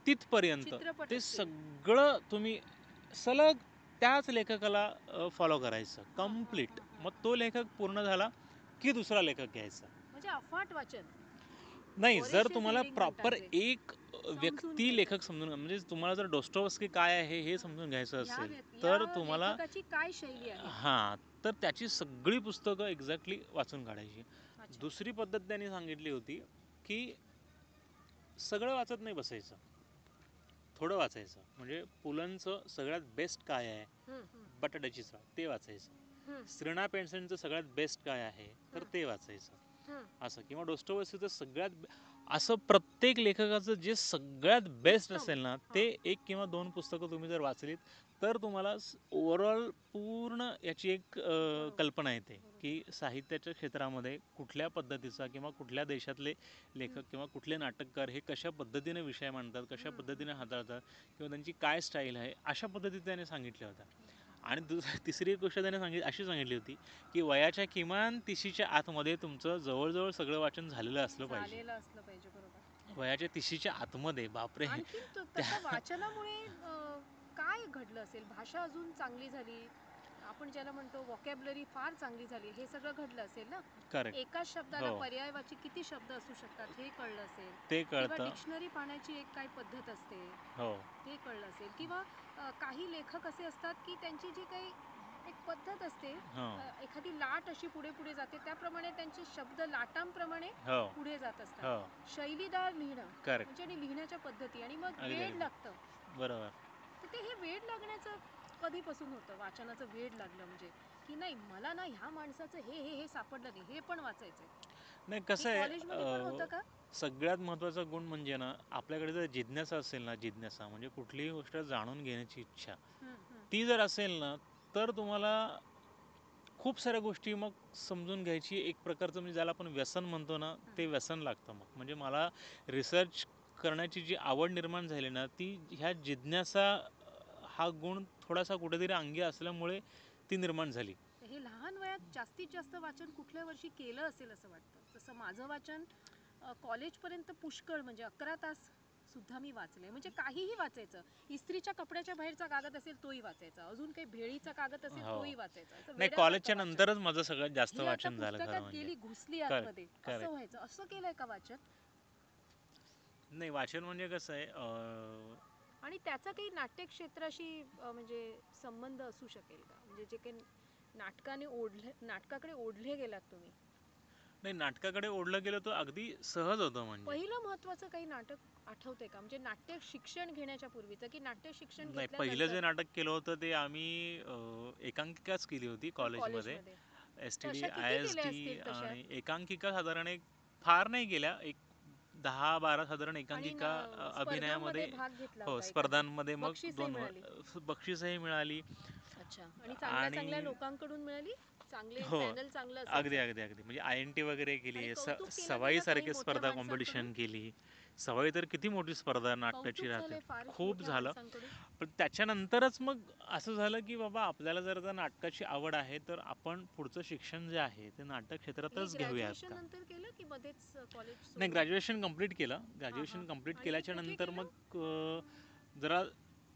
तिथपर्यंत चित्रपट ते असतील. सगळं तुम्ही सलग त्याच लेखकाला फॉलो करायचं कम्प्लीट. मग तो लेखक पूर्ण झाला की दुसरा लेखक घ्यायचा. म्हणजे अफाट वाचन. नाही, जर Voracious तुम्हाला reading प्रॉपर म्हणतात जे. एक समजून व्यक्ती घ्यायचं. लेखक समजून म्हणजे तुम्हाला जर डोस्टोव्स्की काय आहे हे समजून घ्यायचं या असेल या तर तुम्हाला लेखकाची काय शैली आहे? हां, तर त्याची सगळी पुस्तकं एक्झॅक्टली वाचून काढायची. अच्छा. दुसरी पद्धत त्यांनी सांगितली होती की सगळं वाचत नाही बसायचं, थोडं वाचायचं. म्हणजे पुलंचं सगळ्यात बेस्ट काय आहे, हम्म, हम्म, बटाट्याची चाळ, ते वाचायचं. हम्म, श्रीना पेंडसेंचं सगळ्यात बेस्ट काय आहे तर ते वाचायचं. हम्म. असं किंवा डोस्टोव्स्कीचं असं प्रत्येक लेखकाचं जे सगळ्यात बेस्ट उत्तम. असेल ना ते 1 किंवा 2 पुस्तकं तुम्ही जर वाचलीत तर तुम्हाला ओव्हरऑल पूर्ण याची एक कल्पना येते की साहित्याच्या क्षेत्रामध्ये कुठल्या पद्धतीचा किंवा कुठल्या देशातले लेखक किंवा कुठले नाटककार हे कशा पद्धतीने विषय मांडतात, कशा पद्धतीने हाताळतात किंवा त्यांची काय स्टाईल आहे, अशा पद्धतीने त्याने सांगितल्या होत्या. आणि तिसरी एक गोष्ट त्याने अशी सांगितली होती की वयाच्या किमान 30च्या आतमध्ये तुमचं जवळजवळ सगळं वाचन झालेलं असलं पाहिजे. झालेलं असलं पाहिजे, बरोबर. वयाच्या 30च्या आतमध्ये, बापरे. आणखीन तसं वाचनामुळे काय घडलं असेल? भाषा अजून चांगली झाली, आपण ज्याला म्हणतो व्हॉकॅब्युलरी फार चांगली झाली, हे सगळं घडलं असेल ना? करेक्ट. एकाच शब्दाला हो, पर्यायवाची किती शब्द असू शकतात हे कळलं असेल. ते किंवा कळतं. डिक्शनरी पाहण्याची एक काय पद्धत असते हो, ते कळलं असेल. किंवा काही लेखक असे असतात की त्यांची जी काही एक पद्धत असते, हो, एखादी लाट अशी पुढे पुढे जाते, त्याप्रमाणे त्यांचे शब्द लाटांप्रमाणे हो, पुढे जात असतात. हो. शैलीदार लिहिणं करेक्ट. म्हणजे आणि लिहिण्याच्या पद्धती आणि मग अगदी वेड अगदी लागतं. बरोबर. तर ते हे वेड लागण्याचं कधीपासून होतं? वाचनाचं वेड लागलं म्हणजे की नाही, मला ना ह्या माणसाचं हे हे हे सापडलं नाही, हे पण वाचायचंय. नाही, हे कसं आहे, कॉलेजमध्ये पण होतं का? सगळ्यात महत्त्वाचा गुण म्हणजे ना आपल्याकडे जर जिज्ञासा असेल ना, जिज्ञासा म्हणजे कुठलीही गोष्ट जाणून घेण्याची इच्छा, ती जर असेल ना तर तुम्हाला खूप साऱ्या गोष्टी मग समजून घ्यायची एक प्रकारचं म्हणजे ज्याला आपण व्यसन म्हणतो ना ते व्यसन लागतं. मग म्हणजे मला रिसर्च करण्याची जी आवड निर्माण झाली ना ती ह्या जिज्ञासा हा गुण थोडासा कुठेतरी अंगी असल्यामुळे ती निर्माण झाली. हे लहान वयात जास्तीत जास्त वाचन कुठल्या वर्षी केलं असेल असं वाटतं? जसं माझं वाचन कॉलेजपर्यंत पुष्कळ, म्हणजे 11 तास सुद्धा मी वाचले. म्हणजे काहीही वाचायचं. इस्त्रीच्या कपड्याच्या बाहेरचा कागद असेल तोही वाचायचा, अजून काही भेळीचा कागद असेल हो, तोही वाचायचा. असं नाही, वेड्यासारखं कॉलेजच्या वाचन. नंतरच माझं सगळ्यात जास्त ही आता वाचन झालं खरं पुस्तकात म्हणजे. गेली, घुसली करेक्ट, आतमध्ये, असं करेक्ट. व्हायचं. असं केलंय का वाचन? नाही, वाचन म्हणजे कसं आहे आणि त्याचा काही नाट्य क्षेत्राशी म्हणजे संबंध असू शकेल का? म्हणजे जे काही नाटकाकडे ओढले गेलात तुम्ही, नाही, नाटकाकडे ओढलं गेलं तर अगदी सहज होतं म्हणजे. पहिलं महत्वाचं काही नाटक आठवते का? म्हणजे नाट्य शिक्षण घेण्याच्या पूर्वीचं की नाट्य शिक्षण नाही, पहिलं जे घेतल्यानंतर? नाटक केलं होतं ते आम्ही एकांकिकाच केली होती पण कॉलेजमध्ये. कॉलेजमध्ये STD, तशा किती केल्या ISD असतील तशा? आणि एकांकिका साधारण एक फार नाही गेल्या, एक 10-12 साधारण आणि एकांकिका स्पर्धांमध्ये अभिनयामध्ये. भाग घेतला हो, होता एखाद्या? स्पर्धांमध्ये मग बक्षीसही 2 मिळाली? बक्षीसही मिळाली. अच्छा. आणि चांगल्या आणि चांगल्या लोकांकडून मिळाली? चांगले हो, पॅनल चांगलं अगदी असायचं? अगदी अगदी म्हणजे INT वगैरे केली, आणि कौतुक केलं गेलं काही सवाईसारखी मोठ्या स्पर्धा माणसांकडून? कॉम्पिटिशन केली. सवाई तर किती मोठी स्पर्धा नाटकाची कौतुक राहते, झालंय फार खूप मोठ्या झालं. माणसांकडून? पण त्याच्यानंतरच मग असं झालं की बाबा आपल्याला जर आता नाटकाची आवड आहे तर आपण पुढचं शिक्षण जे आहे ते नाटक हे क्षेत्रातच घेऊयात ग्रॅज्युएशन का. नंतर केलं की मध्येच कॉलेज नाही, सोडून? ग्रॅज्युएशन कंप्लीट केलं. हां, हां. ग्रॅज्युएशन कंप्लीट आणि केल्याच्या कुठे नंतर केलं? मग जरा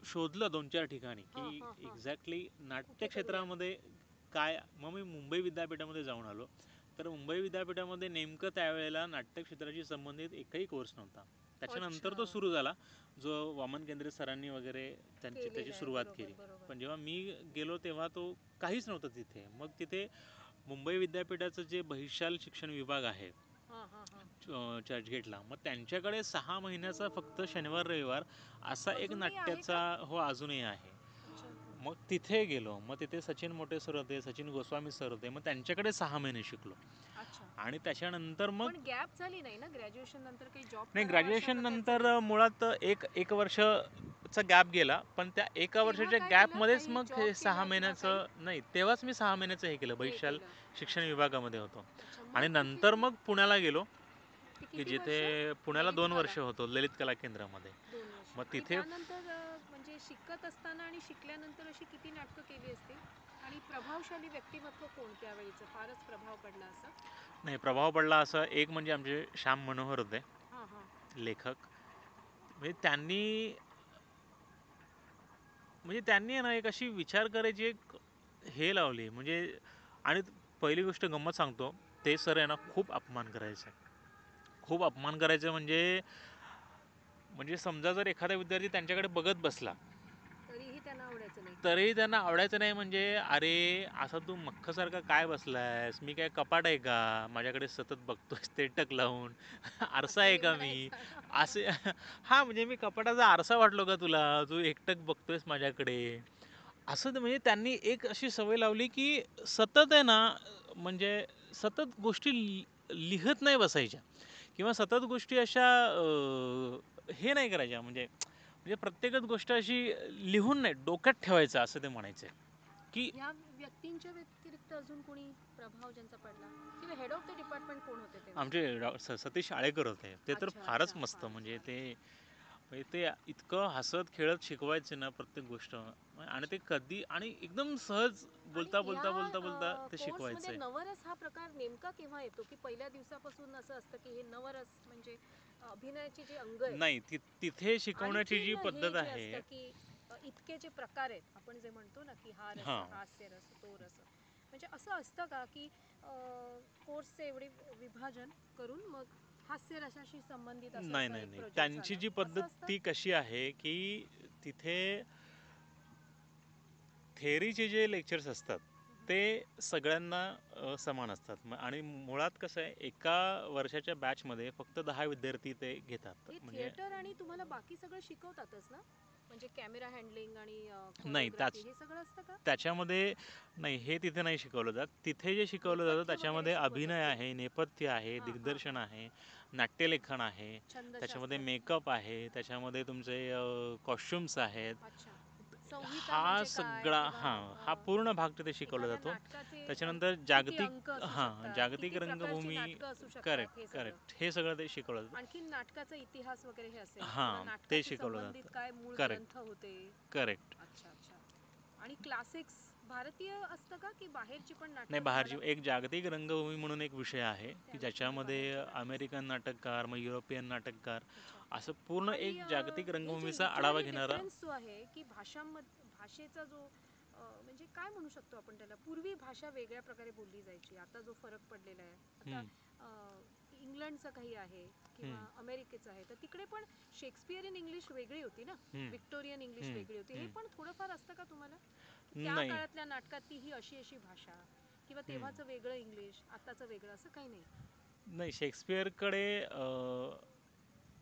शोधलं 2-4 ठिकाणी की हां, हां, हां. एक्झॅक्टली कुठे करूया? नाट्यक्षेत्रामध्ये काय. मग मी मुंबई विद्यापीठामध्ये जाऊन आलो. तर मुंबई विद्यापीठामध्ये नेमकं त्यावेळेला नाट्यक्षेत्राशी संबंधित एकही कोर्स नव्हता. त्याच्यानंतर अच्छा. तो सुरू झाला, जो वामन केंद्रे सरांनी वगैरे त्याची केलेलं आहे. सुरुवात बरोबर, केली. बरोबर. पण जेव्हा मी गेलो तेव्हा तो काहीच नव्हतं तिथे. मग तिथे मुंबई विद्यापीठाचं जे बहिशाल शिक्षण विभाग आहे हां, हां, हां. चर्चगेटला, मग त्यांच्याकडे 6 महिन्याचा फक्त शनिवार रविवार असा एक अजूनही आहे नाट्याचा का? हो अजूनही आहे. अच्छा. मग तिथे गेलो. मग तिथे सचिन मोठे सर होते, सचिन गोस्वामी सर होते. मग त्यांच्याकडे 6 महिने शिकलो. अच्छा. आणि त्याच्यानंतर मग पण गॅप झाली नाही ना ग्रॅज्युएशन नंतर? काही जॉब नाही, करावा अशा ग्रॅज्युएशन प्रकारचं नंतर काही? मुळात एक वर्षाचा गॅप गेला. पण त्या एका तेव्हा वर्षाच्या काय केलं? गॅपमध्येच काही मग जॉब हे 6 केला किंवा काही? महिन्याचं नाही, तेव्हाच मी 6 महिन्याचं हे केलं, हे बहिशाल केलं. शिक्षण अच्छा. विभागामध्ये होतो. अच्छा. आणि मग कुठे? नंतर मग पुण्याला गेलो ते की किती वर्ष? जिथे पुण्याला ललित 2 कला? वर्ष होतो ललित कला केंद्रामध्ये. 2 वर्ष. मग आणि तिथे त्यानंतर म्हणजे शिकत असताना आणि शिकल्यानंतर अशी किती नाटकं केली असतील? आणि प्रभावशाली व्यक्तिमत्व कोण त्यावेळीचं फारच प्रभाव पडला असं? नाही, प्रभाव पडला असं एक म्हणजे आमचे श्याम मनोहर होते हां, हां. लेखक. म्हणजे त्यांनी म्हणजे त्यांनी आहे ना एक अशी विचार करायची एक हे लावली म्हणजे. आणि पहिली गोष्ट गंमत सांगतो, ते सर आहे ना खूप अपमान करायचे, खूप अपमान करायचे म्हणजे म्हणजे समजा जर एखादा विद्यार्थी त्यांच्याकडे बघत बसला तरीही त्यांना आवडायचं नाही. तरीही त्यांना आवडायचं नाही. म्हणजे अरे असा तू मख्खसारखा काय बसलायस, मी काय कपाट आहे का माझ्याकडे सतत बघतोयस ते टक लावून, आरसा आहे असंही का मी म्हणायचं. असे. हा म्हणजे मी कपाटाचा आरसा वाटलो का तुला, तू एकटक बघतोयस माझ्याकडे असं. म्हणजे त्यांनी एक अशी सवय लावली की सतत आहे ना म्हणजे सतत गोष्टी लिहत नाही बसायच्या किंवा सतत गोष्टी अशा हे नाही करायच्या. म्हणजे म्हणजे प्रत्येकच गोष्ट अशी लिहून नाही डोक्यात ठेवायचं असं ते म्हणायचे की. या व्यक्तींच्या व्यतिरिक्त अजून कोणी प्रभाव ज्यांचा पडला किंवा हेड ऑफ द डिपार्टमेंट कोण होते तेव्हा? आमचे सतीश आळेकर होते ते तर अच्छा फारच अच्छा, मस्त. फारच म्हणजे फारच. ते म्हणजे ते इतकं हसत खेळत शिकवायचे ना प्रत्येक गोष्ट. आणि ते कधी आणि एकदम सहज आणि बोलता या बोलता बोलता बोलता ते कोर्समध्ये शिकवायचे. नवरस हा प्रकार नेमका केव्हा येतो की पहिल्या दिवसापासून असं असतं की हे नवरस म्हणजे अभिनयाची जी अंग आहेत नाही तिथे शिकवण्याची जी आणखीन हे पद्धत जे आहे. असतं की इतके जे प्रकार आहेत आपण जे म्हणतो ना की हा रस हां. हास्य रस तो रस म्हणजे असं असतं का की कोर्सचे एवढे विभाजन करून मग हास्य रसाशी संबंधित असं नाही असं नाही एक नाही प्रोजेक्ट त्यांची झालं जी पद्धत असं असतं? ती कशी आहे की तिथे थेअरीचे जे लेक्चर्स असतात ते सगळ्यांना समान असतात. आणि मुळात कसं आहे एका वर्षाच्या बॅचमध्ये फक्त 10 विद्यार्थी ते घेतात. हे म्हणजे थिएटर आणि तुम्हाला बाकी सगळं शिकवतातच ना म्हणजे कॅमेरा हँडलिंग आणि नाही कोरिओग्राफी हे सगळं असतं का? त्याच्यामध्ये नाही हे तिथे नाही शिकवलं जात. तिथे जे शिकवलं जातं नेपथ्य वगैरे त्याच्यामध्ये शिकवत अभिनय असतील. आहे, नेपथ्य आहे, हां हां दिग्दर्शन हां. आहे, नाट्यलेखन आहे, त्याच्यामध्ये छंदशास्त्र. मेकअप आहे, त्याच्यामध्ये तुमचे कॉस्ट्युम्स आहेत. अच्छा. संहिता हा म्हणजे काय सगळा किंवा हा पूर्ण भाग तिथे शिकवला एखाद्या जातो. नाटकाचे त्याच्यानंतर किती अंक असू शकतात, जागतिक किती प्रकारची रंगभूमी. नाटकं असू शकतात हे करेक्ट सगळं. करेक्ट हे सगळं ते शिकवलं जातं. आणखीन नाटकाचा इतिहास वगैरे हे असेल किंवा हां ते नाटकाशी शिकवलं संबंधित जातं. काय मूळ करेक्ट ग्रंथ होते. करेक्ट. अच्छा अच्छा. आणि क्लासिक्स भारतीय असतं का की बाहेरची पण नाही नाटकं बाहेरची तुम्हाला एक जागतिक रंगभूमी म्हणून एक विषय आहे की त्यावेळेस तुम्हाला ज्याच्यामध्ये बाहेरचे क्लासेस. अमेरिकन नाटककार मग युरोपियन नाटककार अच्छा. असं पूर्ण आणि एक जागतिक हे जे रंगभूमीचा आढावा लिटररी घेणारा. डिफरन्स जो आहे की भाषेचा जो म्हणजे काय म्हणू शकतो आपण त्याला पूर्वी भाषा वेगळ्या प्रकारे बोलली जायची आता जो फरक पडलेला आहे आता हम्म, इंग्लंडचं काही आहे किंवा हम्म, अमेरिकेचं आहे तर तिकडे पण शेक्सपियरियन इंग्लिश वेगळी होती ना हम्म, विक्टोरियन इंग्लिश हम्म, वेगळी होती हे पण थोडंफार असतं का तुम्हाला की त्या नाही काळातल्या नाटकात ती ही अशी अशी भाषा किंवा हम्म, तेव्हाचं वेगळं इंग्लिश आताचं वेगळं असं काही नाही नाही शेक्सपियरकडे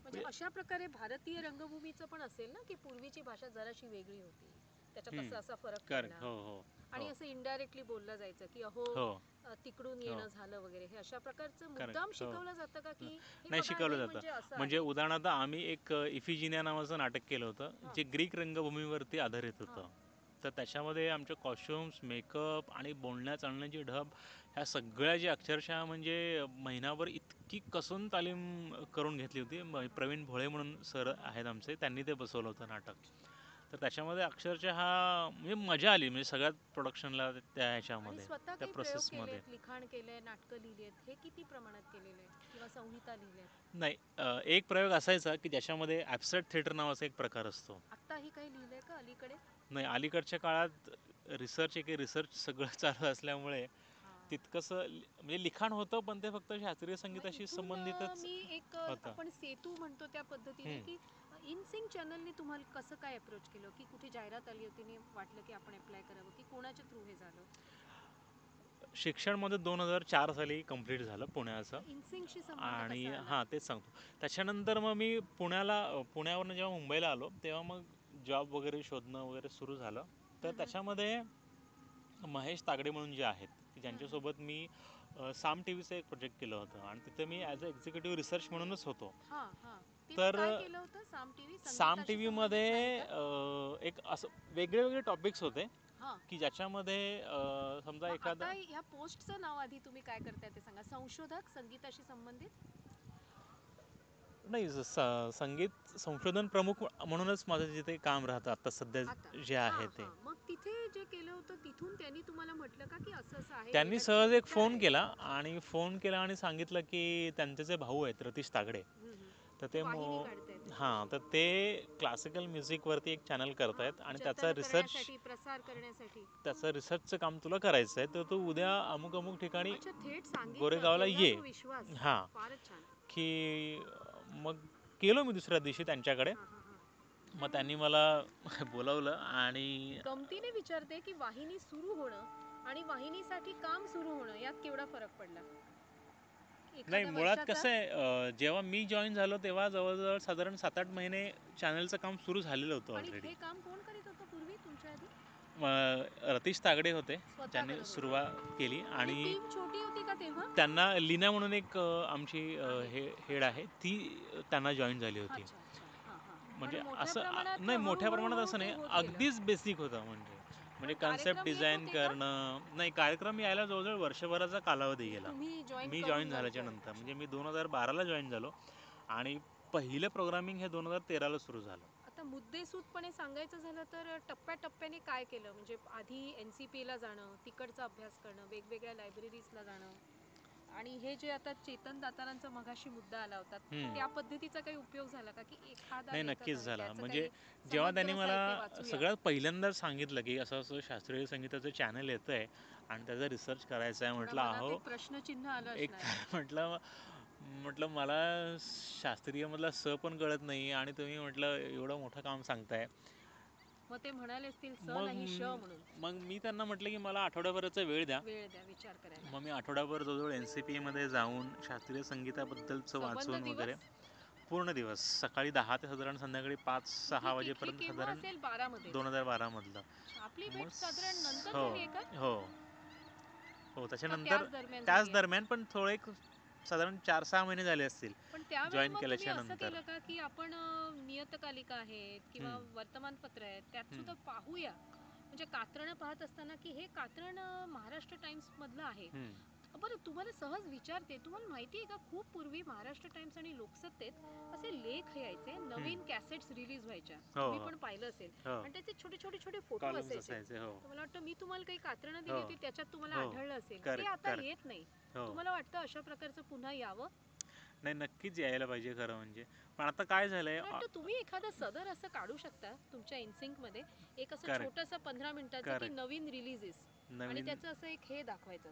म्हणजे अशा प्रकारे भारतीय रंगभूमीचं पण असेल ना की पूर्वीची भाषा जराशी वेगळी होती त्याच्यात असा असा फरक करेक्ट. पडला हो हो आणि हो असं इनडायरेक्टली बोललं जायचं की अहो हो तिकडून हो येणं झालं वगैरे हे अशा प्रकारचं मुद्दाम करेक्ट. हो शिकवलं जातं का की हे नाही बघा शिकवलं हे जातं. म्हणजे असं म्हणजे आहे. उदाहरणार्थ आम्ही एक इफिजिनिया नावाचं नाटक केलं होतं हां जे ग्रीक रंगभूमीवरती आधारित हां. होतं. तर त्याच्यामध्ये आमचे कॉस्ट्युम्स मेकअप आणि बोलण्या चालण्याची ढब ह्या सगळ्या जी अक्षरशः म्हणजे महिनाभर इतकी कसून तालीम करून घेतली होती. हां हां प्रवीण भोळे म्हणून सर हां हां. आहेत आमचे, त्यांनी ते बसवलं होतं नाटक. अच्छा. तर त्याच्यामध्ये अक्षरशः हा म्हणजे मजा आली म्हणजे सगळ्यात प्रोडक्शनला त्या आणि ह्याच्यामध्ये स्वतः त्या काही प्रयोग प्रोसेसमध्ये. केलेत लिखाण केलंय नाटकं लिहिलेत हे किती प्रमाणात केलेलं आहे किंवा संहिता लिहिल्यात नाही एक प्रयोग असायचा की ज्याच्यामध्ये ॲब्स्ट्रॅक्ट थिएटर नावाचा एक प्रकार असतो. आत्ताही काही लिहिलंय का अलीकडे? नाही अलीकडच्या काळात रिसर्च सगळं चालू असल्यामुळे हां. तितकंसं म्हणजे लिखाण होतं पण ते फक्त शास्त्रीय मग संगीताशी इथून संबंधितच मी एक होतं. आपण सेतू म्हणतो त्या पद्धतीने हम्म. की इनसिंग चॅनलने तुम्हाला कसं काय अप्रोच केलं की कुठे जाहिरात आली होती आणि वाटलं की आपण अप्लाय करावं की कोणाच्या थ्रू हे झालं? शिक्षण मध्ये 2004 साली कंप्लीट झालं पुण्याचं. मग इनसिंगशी संबंध आणि कसा आला? हां तेच सांगतो. त्याच्यानंतर मग मी पुण्यावरून जेव्हा मुंबईला आलो तेव्हा मग जॉब वगैरे शोधणं वगैरे सुरू झालं. तर हम्म, त्याच्यामध्ये महेश तागडे म्हणून जे आहेत की हम्म, हम्म. ज्यांच्यासोबत मी साम टी व्हीचं एक प्रोजेक्ट केलं होतं आणि तिथं मी ॲज अ एक्झिक्युटिव्ह रिसर्च म्हणूनच होतो. हां हां. तेव्हा तर काय केलं होतं साम टी व्ही साम टी संगीताशी व्हीमध्ये संबंधित नाही का? एक असं वेगळे वेगळे टॉपिक्स होते हां. की ज्याच्यामध्ये समजा मग आता एखादा. ह्या पोस्टचं नाव आधी तुम्ही काय करताय ते सांगा. संशोधक संगीताशी संबंधित? नाही संगीत संशोधन प्रमुख म्हणूनच माझं जिथे काम राहतं आता सध्या आता जे आहे हां ते. हां. मग तिथे जे केलं होतं तिथून त्यांनी तुम्हाला म्हटलं का की असं असं आहे त्यांनी येण्याची सहज एक एक इच्छा फोन आहे? केला आणि सांगितलं की त्यांचे जे भाऊ आहेत रतीश तागडे हम्म, हम्म. तर ते वाहिनी काढतायत. हां, तर ते क्लासिकल म्युझिकवरती एक चॅनल करतायत आणि त्याचा जतन रिसर्च करण्यासाठी, प्रसार करण्यासाठी. त्याचं रिसर्चचं काम तुला करायचं आहे, तर तू उद्या अमुक अमुक ठिकाणी अच्छा, थेट सांगितलं. गोरेगावला केवढा ये. तो विश्वास. हां, फारच छान. की मग गेलो मी दुसऱ्या दिवशी त्यांच्याकडे. हां, हां, हां. मग त्यांनी मला बोलावलं आणि गमतीने विचारते की वाहिनी सुरू होणं आणि वाहिनीसाठी काम सुरू होणं यात केवढा फरक पडला? नाही, एखाद्या मुळात वर्षाचा? कसं आहे, जेव्हा मी जॉईन झालो तेव्हा जवळजवळ साधारण 7-8 महिने चॅनलचं काम सुरू झालेलं होतं आणि ऑलरेडी. हे काम कोण करीत होतं पूर्वी तुमच्या आधी? रतीश तागडे होते, स्वतः त्यांनी करत होते. सुरुवात केली आणि आणि टीम छोटी होती का तेव्हा? त्यांना लीना म्हणून एक आमची आहे. हेड आहे, ती त्यांना जॉईन झाली होती. अच्छा, अच्छा. हां, हां. पण म्हणजे मोठ्या असं प्रमाणात नाही, मोठ्या प्रमाणात हळू-हळू असं ते नाही, होत गेलं. अगदीच बेसिक होतं. म्हणजे म्हणजे पण कन्सेप्ट कार्यक्रम येत डिझाईन होते का? करणं. नाही, कार्यक्रम यायला जवळजवळ वर्षभराचा कालावधी गेला तुम्ही जॉइन मी करून जॉईन झाल्याच्या नंतर. नंतर. अच्छा. म्हणजे मी 2012ला जॉईन झालो आणि पहिलं प्रोग्रामिंग हे 2013ला सुरू झालं. आता मुद्देसूदपणे सांगायचं झालं तर टप्प्याटप्प्याने काय केलं? म्हणजे आधी NCPला जाणं, तिकडचा अभ्यास करणं, वेगवेगळ्या लायब्ररीजला जाणं आणि हे जे आता चेतन दातारांचा मगाशी मुद्दा आला होता, त्या पद्धतीचा काही उपयोग झाला का? की एखादा नाही, लेखक नक्कीच आहे, झाला. त्याचं म्हणजे काही जेव्हा त्यांनी समग्र साहित्य मला वाचूया. सगळ्यात पहिल्यांदाच सांगितलं, की असं असं शास्त्रीय संगीताचं चॅनल येतं आहे आणि त्याचा रिसर्च करायचा आहे, थोडा म्हटलं मनात अहो, एक प्रश्नचिन्ह आलं एक असणार. म्हटलं म्हटलं मला शास्त्रीयमधला स पण कळत नाही आणि तुम्ही म्हटलं एवढं मोठं काम सांगताय. मग ते म्हणाले असतील स मग नाही श म्हणून. मग मी त्यांना म्हटलं की मला आठवड्याभराचा वेळ द्या. वेळ द्या विचार करायला. मग मी आठवड्याभर जवळजवळ NCPमध्ये जाऊन शास्त्रीय संगीताबद्दलचं संबंध वाचून वगैरे दिवस? पूर्ण दिवस, सकाळी 10 ते साधारण संध्याकाळी 5-6 हे वाजेपर्यंत, केव्हा साधारण असेल? 12 मध्येच. 2012 मधलं. अच्छा, आपली मग भेट साधारण नंतर हो, झाली आहे का? हो, हो, का त्याच्यानंतर त्याच दरम्यान त्याच झाली आहे? दरम्यान, पण थोडे एक साधारण 4-6 महिने झाले असतील पण त्यावेळी जॉईन मग तुम्ही केल्याच्या असं नंतर. केलं का की आपण नियतकालिका आहेत किंवा हम्म, वर्तमानपत्र आहेत त्यात सुद्धा हम्म, पाहूया, म्हणजे कात्रणं पाहत असताना की हे कात्रण महाराष्ट्र टाइम्स मधलं आहे. हम्म. बरं, तुम्हाला सहज विचारते, तुम्हाला माहिती आहे का खूप पूर्वी महाराष्ट्र टाइम्स आणि लोकसत्तेत असे लेख यायचे, नवीन कॅसेट्स रिलीज व्हायच्या, हो, तुम्ही हो, पण पाहिलं असेल, हो. आणि त्याचे छोटे छोटे छोटे फोटो कॉलम्स असायचे. असायचे. हो, तर मला वाटतं मी तुम्हाला काही कात्रणं दिली हो, होती त्याच्यात तुम्हाला हो. आढळलं असेल, ते करेक्ट, आता करेक्ट. येत नाही. हो. तुम्हाला वाटतं अशा प्रकारचं पुन्हा यावं? नाही, नक्कीच यायला पाहिजे खरं म्हणजे. पण आता काय झालंय, मला वाटतं तुम्ही एखादं सदर असं काढू शकता तुमच्या इनसिंक मध्ये, एक असं करेक्ट, छोटंसं 15 मिनिटाचं की करेक्ट. नवीन रिलीजेस, आणि नवीन, त्याचं असं एक हे दाखवायचं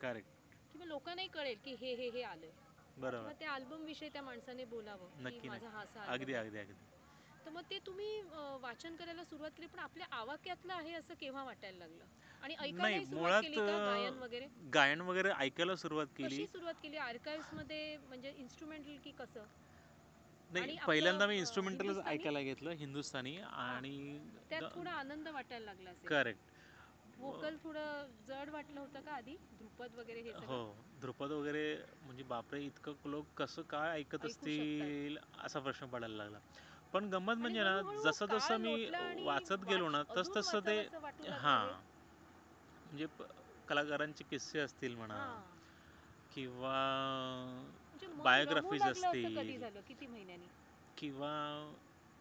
करेक्ट. की मग लोकांनाही कळेल की हे आलंय, किंवा बरोबर. त्या अल्बम विषयी त्या माणसाने बोलावं की नक्की, माझा हा नक्की. असा अगदी, अल्बम आहे. अगदी, अगदी. तर मग ते तुम्ही वाचन करायला सुरुवात केली, पण आपल्या आवाक्यातलं आहे असं केव्हा वाटायला लागलं? आणि नाही, ऐकायलाही सुरुवात मुळात केली का, गायन वगैरे? गायन वगैरे ऐकायला सुरुवात केली. कशी सुरुवात केली? आर्काइव्ह्स मध्ये म्हणजे इन्स्ट्रुमेंटल की कसं? नाही, आणि पहिल्यांदा मी आपलं इन्स्ट्रुमेंटलच हिंदुस्थानी? ऐकायला घेतलं, हिंदुस्थानी. हां, आणि त्यात थोडा आनंद वाटायला लागला असेल. करेक्ट. व्होकल थोडं जड वाटलं होतं का आधी? ध्रुपद वगैरे हे हो, सगळं ध्रुपद वगैरे, म्हणजे बापरे, इतकं लोक कसं काय ऐकत ऐकू शकतात. असतील असा प्रश्न पडायला लागला. पण गंमत आणि म्हणजे ना, हळूहळू जसं काळ जसं मी लोटला आणि वाचत गेलो ना, अजून तसं ते, वाचावंसं वाटू लागलं हां, हे. म्हणजे कलाकारांचे किस्से असतील म्हणा, हां, किंवा म्हणजे मन रमू बायोग्राफीज लागलं असं कधी असतील, झालं? किती महिन्यांनी? किंवा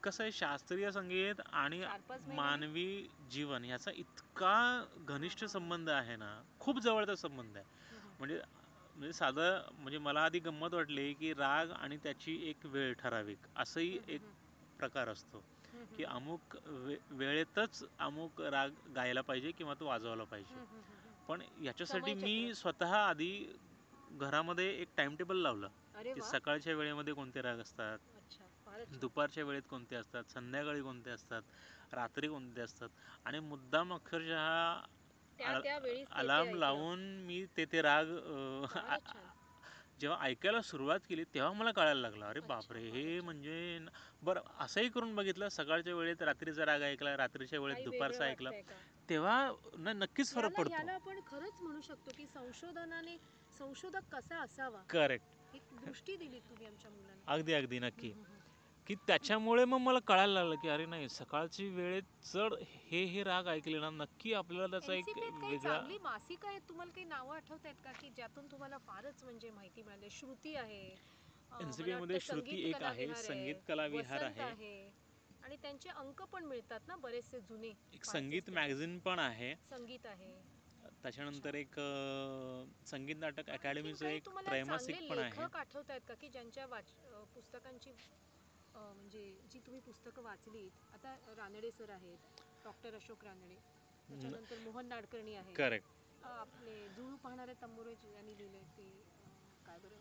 कसं आहे, शास्त्रीय संगीत आणि 4-5 महिन्यांनी? मानवी जीवन ह्याचा इतका हां, घनिष्ठ हां, हां. संबंध आहे ना, खूप जवळचा संबंध आहे. हं, हं. म्हणजे म्हणजे साधं, म्हणजे मला आधी गंमत वाटली की राग आणि त्याची एक वेळ ठराविक असंही हं, हं, एक हं. प्रकार असतो, हं, हं, की हं. अमुक वेळेतच अमुक राग गायला पाहिजे किंवा तो वाजवायला पाहिजे. हं, हं, हं, हं. पण याच्यासाठी समयचक्र. मी स्वतः आधी घरामध्ये एक टाइम टेबल लावलं, अरे की वा. सकाळच्या वेळेमध्ये कोणते राग असतात, अच्छा, फारच छान. दुपारच्या वेळेत कोणते असतात, संध्याकाळी कोणते असतात, रात्री कोणते असतात. आणि मुद्दाम अक्षरशः त्या वेळीच ते अलार्म ऐकणं. लावून मी ते राग फारच छान. जेव्हा ऐकायला सुरुवात केली तेव्हा मला कळायला लागलं, अरे अच्छा, बापरे, हे फारच छान. म्हणजे बरं, असंही करून बघितलं, सकाळच्या वेळेत रात्रीचा राग ऐकला, रात्रीच्या वेळेत काही वेगळं दुपारचा ऐकला, वाटतंय का? तेव्हा नक्कीच फरक याला पडतो. याला आपण खरंच म्हणू शकतो की संशोधनाने संशोधक कसा असावा, करेक्ट. ही दृष्टी दिली तुम्ही आमच्या मुलांना. अगदी, अगदी, हं, नक्की. हं, हं. की त्याच्यामुळे मग मला कळायला लागलं की अरे नाही, सकाळची वेळेत जर हे राग ऐकले ना, नक्की आपल्याला त्याचा एक एनसीपीत काही वेगळा. चांगली मासिकं आहेत, तुम्हाला काही नावं आठवत आहेत का की ज्यातून तुम्हाला फारच म्हणजे माहिती मिळाली? श्रुती आहे, मला NCPमध्ये वाटतं श्रुती संगीत एक कला आहे, विहार संगीत आहे, कला विहार वसंत आहे, आहे, आणि त्यांचे अंक पण मिळतात ना बरेचसे जुने, एक पाहायचे संगीत असतील तर. मॅगझिन पण आहे. संगीत आहे. त्याच्यानंतर एक संगीत नाटक आणखीन अकॅडमीचं काही एक तुम्हाला त्रैमासिक चांगले पण आहे. लेखक आठवत आहेत का की ज्यांच्या पुस्तकांची म्हणजे जी तुम्ही पुस्तकं वाचलीत? आता रानडे सर आहेत, डॉक्टर अशोक रानडे, त्याच्यानंतर मोहन नाडकर्णी आहेत, करेक्ट. आपले जुळू पाहणारे तंबोरे यांनी लिहिले ते काय बरं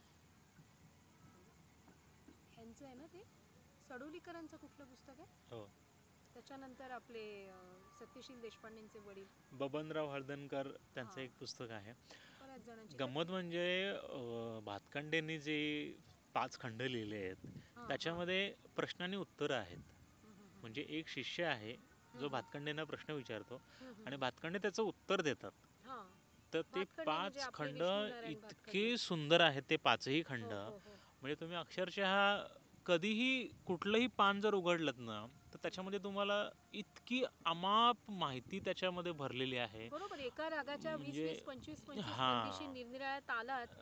ह्यांचं आहे ना ते सडोलीकरांचं कुठलं पुस्तक आहे? हो, त्याच्यानंतर आपले सत्यशील देशपांडेंचे वडील, बबनराव हळदणकर त्यांचं हां, एक पुस्तक आहे. बऱ्याच जणांची तर गंमत म्हणजे भातखंडेंनी जे 5 खंड लिहिले आहेत हां हां त्याच्यामध्ये प्रश्न आणि उत्तरं आहेत. हं, हं, हं, म्हणजे एक शिष्य आहे जो हं, भातखंडेंना प्रश्न विचारतो हं, हं, आणि हं. भातखंडे त्याचं उत्तर देतात. हां, तर ते भातखंडे म्हणजे 5 आपले खंड विष्णुनारायण भातखंडे. इतके सुंदर आहेत ते 5ही खंड. हो हो हो. म्हणजे तुम्ही अक्षरशः कधीही कुठलंही पान जर उघडलंत ना तर त्याच्यामध्ये तुम्हाला इतकी अमाप माहिती त्याच्यामध्ये भरलेली आहे. बरोबर, एका रागाच्या वीस म्हणजे वीस 25 बंदिशी हां. निरनिराळ्या तालात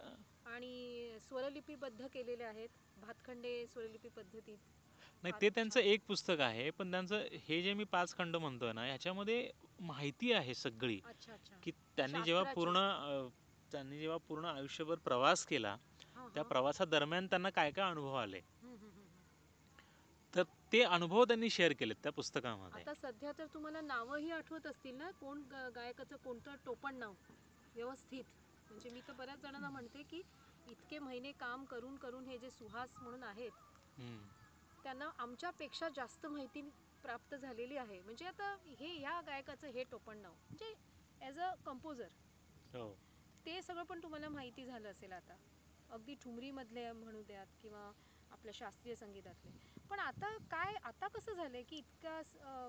आणि स्वरलिपीबद्ध केलेले आहेत. भातखंडे स्वरलिपी पद्धतीत नाही ते फारच त्यांचं छान. एक पुस्तक आहे, पण त्यांचं हे जे मी 5 खंड म्हणतोय ना ह्याच्यामध्ये माहिती आहे सगळी, अच्छा अच्छा. की शास्त्राची. त्यांनी जेव्हा पूर्ण आयुष्यभर प्रवास केला हां त्या हां. प्रवासादरम्यान त्यांना काय काय अनुभव आले हं, हं, हं, हं. तर ते अनुभव त्यांनी शेअर केलेत त्या पुस्तकामध्ये. आता सध्या तर तुम्हाला नावंही आठवत असतील ना, कोण गायकाचं कोणतं टोपण नाव व्यवस्थित. म्हणजे मी तर बऱ्याच जणांना म्हणते की इतके महिने काम करून करून हे जे सुहास म्हणून आहेत हम्म. त्यांना आमच्यापेक्षा जास्त माहिती प्राप्त झालेली आहे. म्हणजे आता हे ह्या गायकाचं हे टोपण नाव म्हणजे ॲज अ कंपोजर हो. ते सगळं पण तुम्हाला माहिती झालं असेल आता. अगदी ठुमरीमधले म्हणू द्यात किंवा आपल्या शास्त्रीय संगीतातले. पण आता काय, आता कसं झालंय की इतका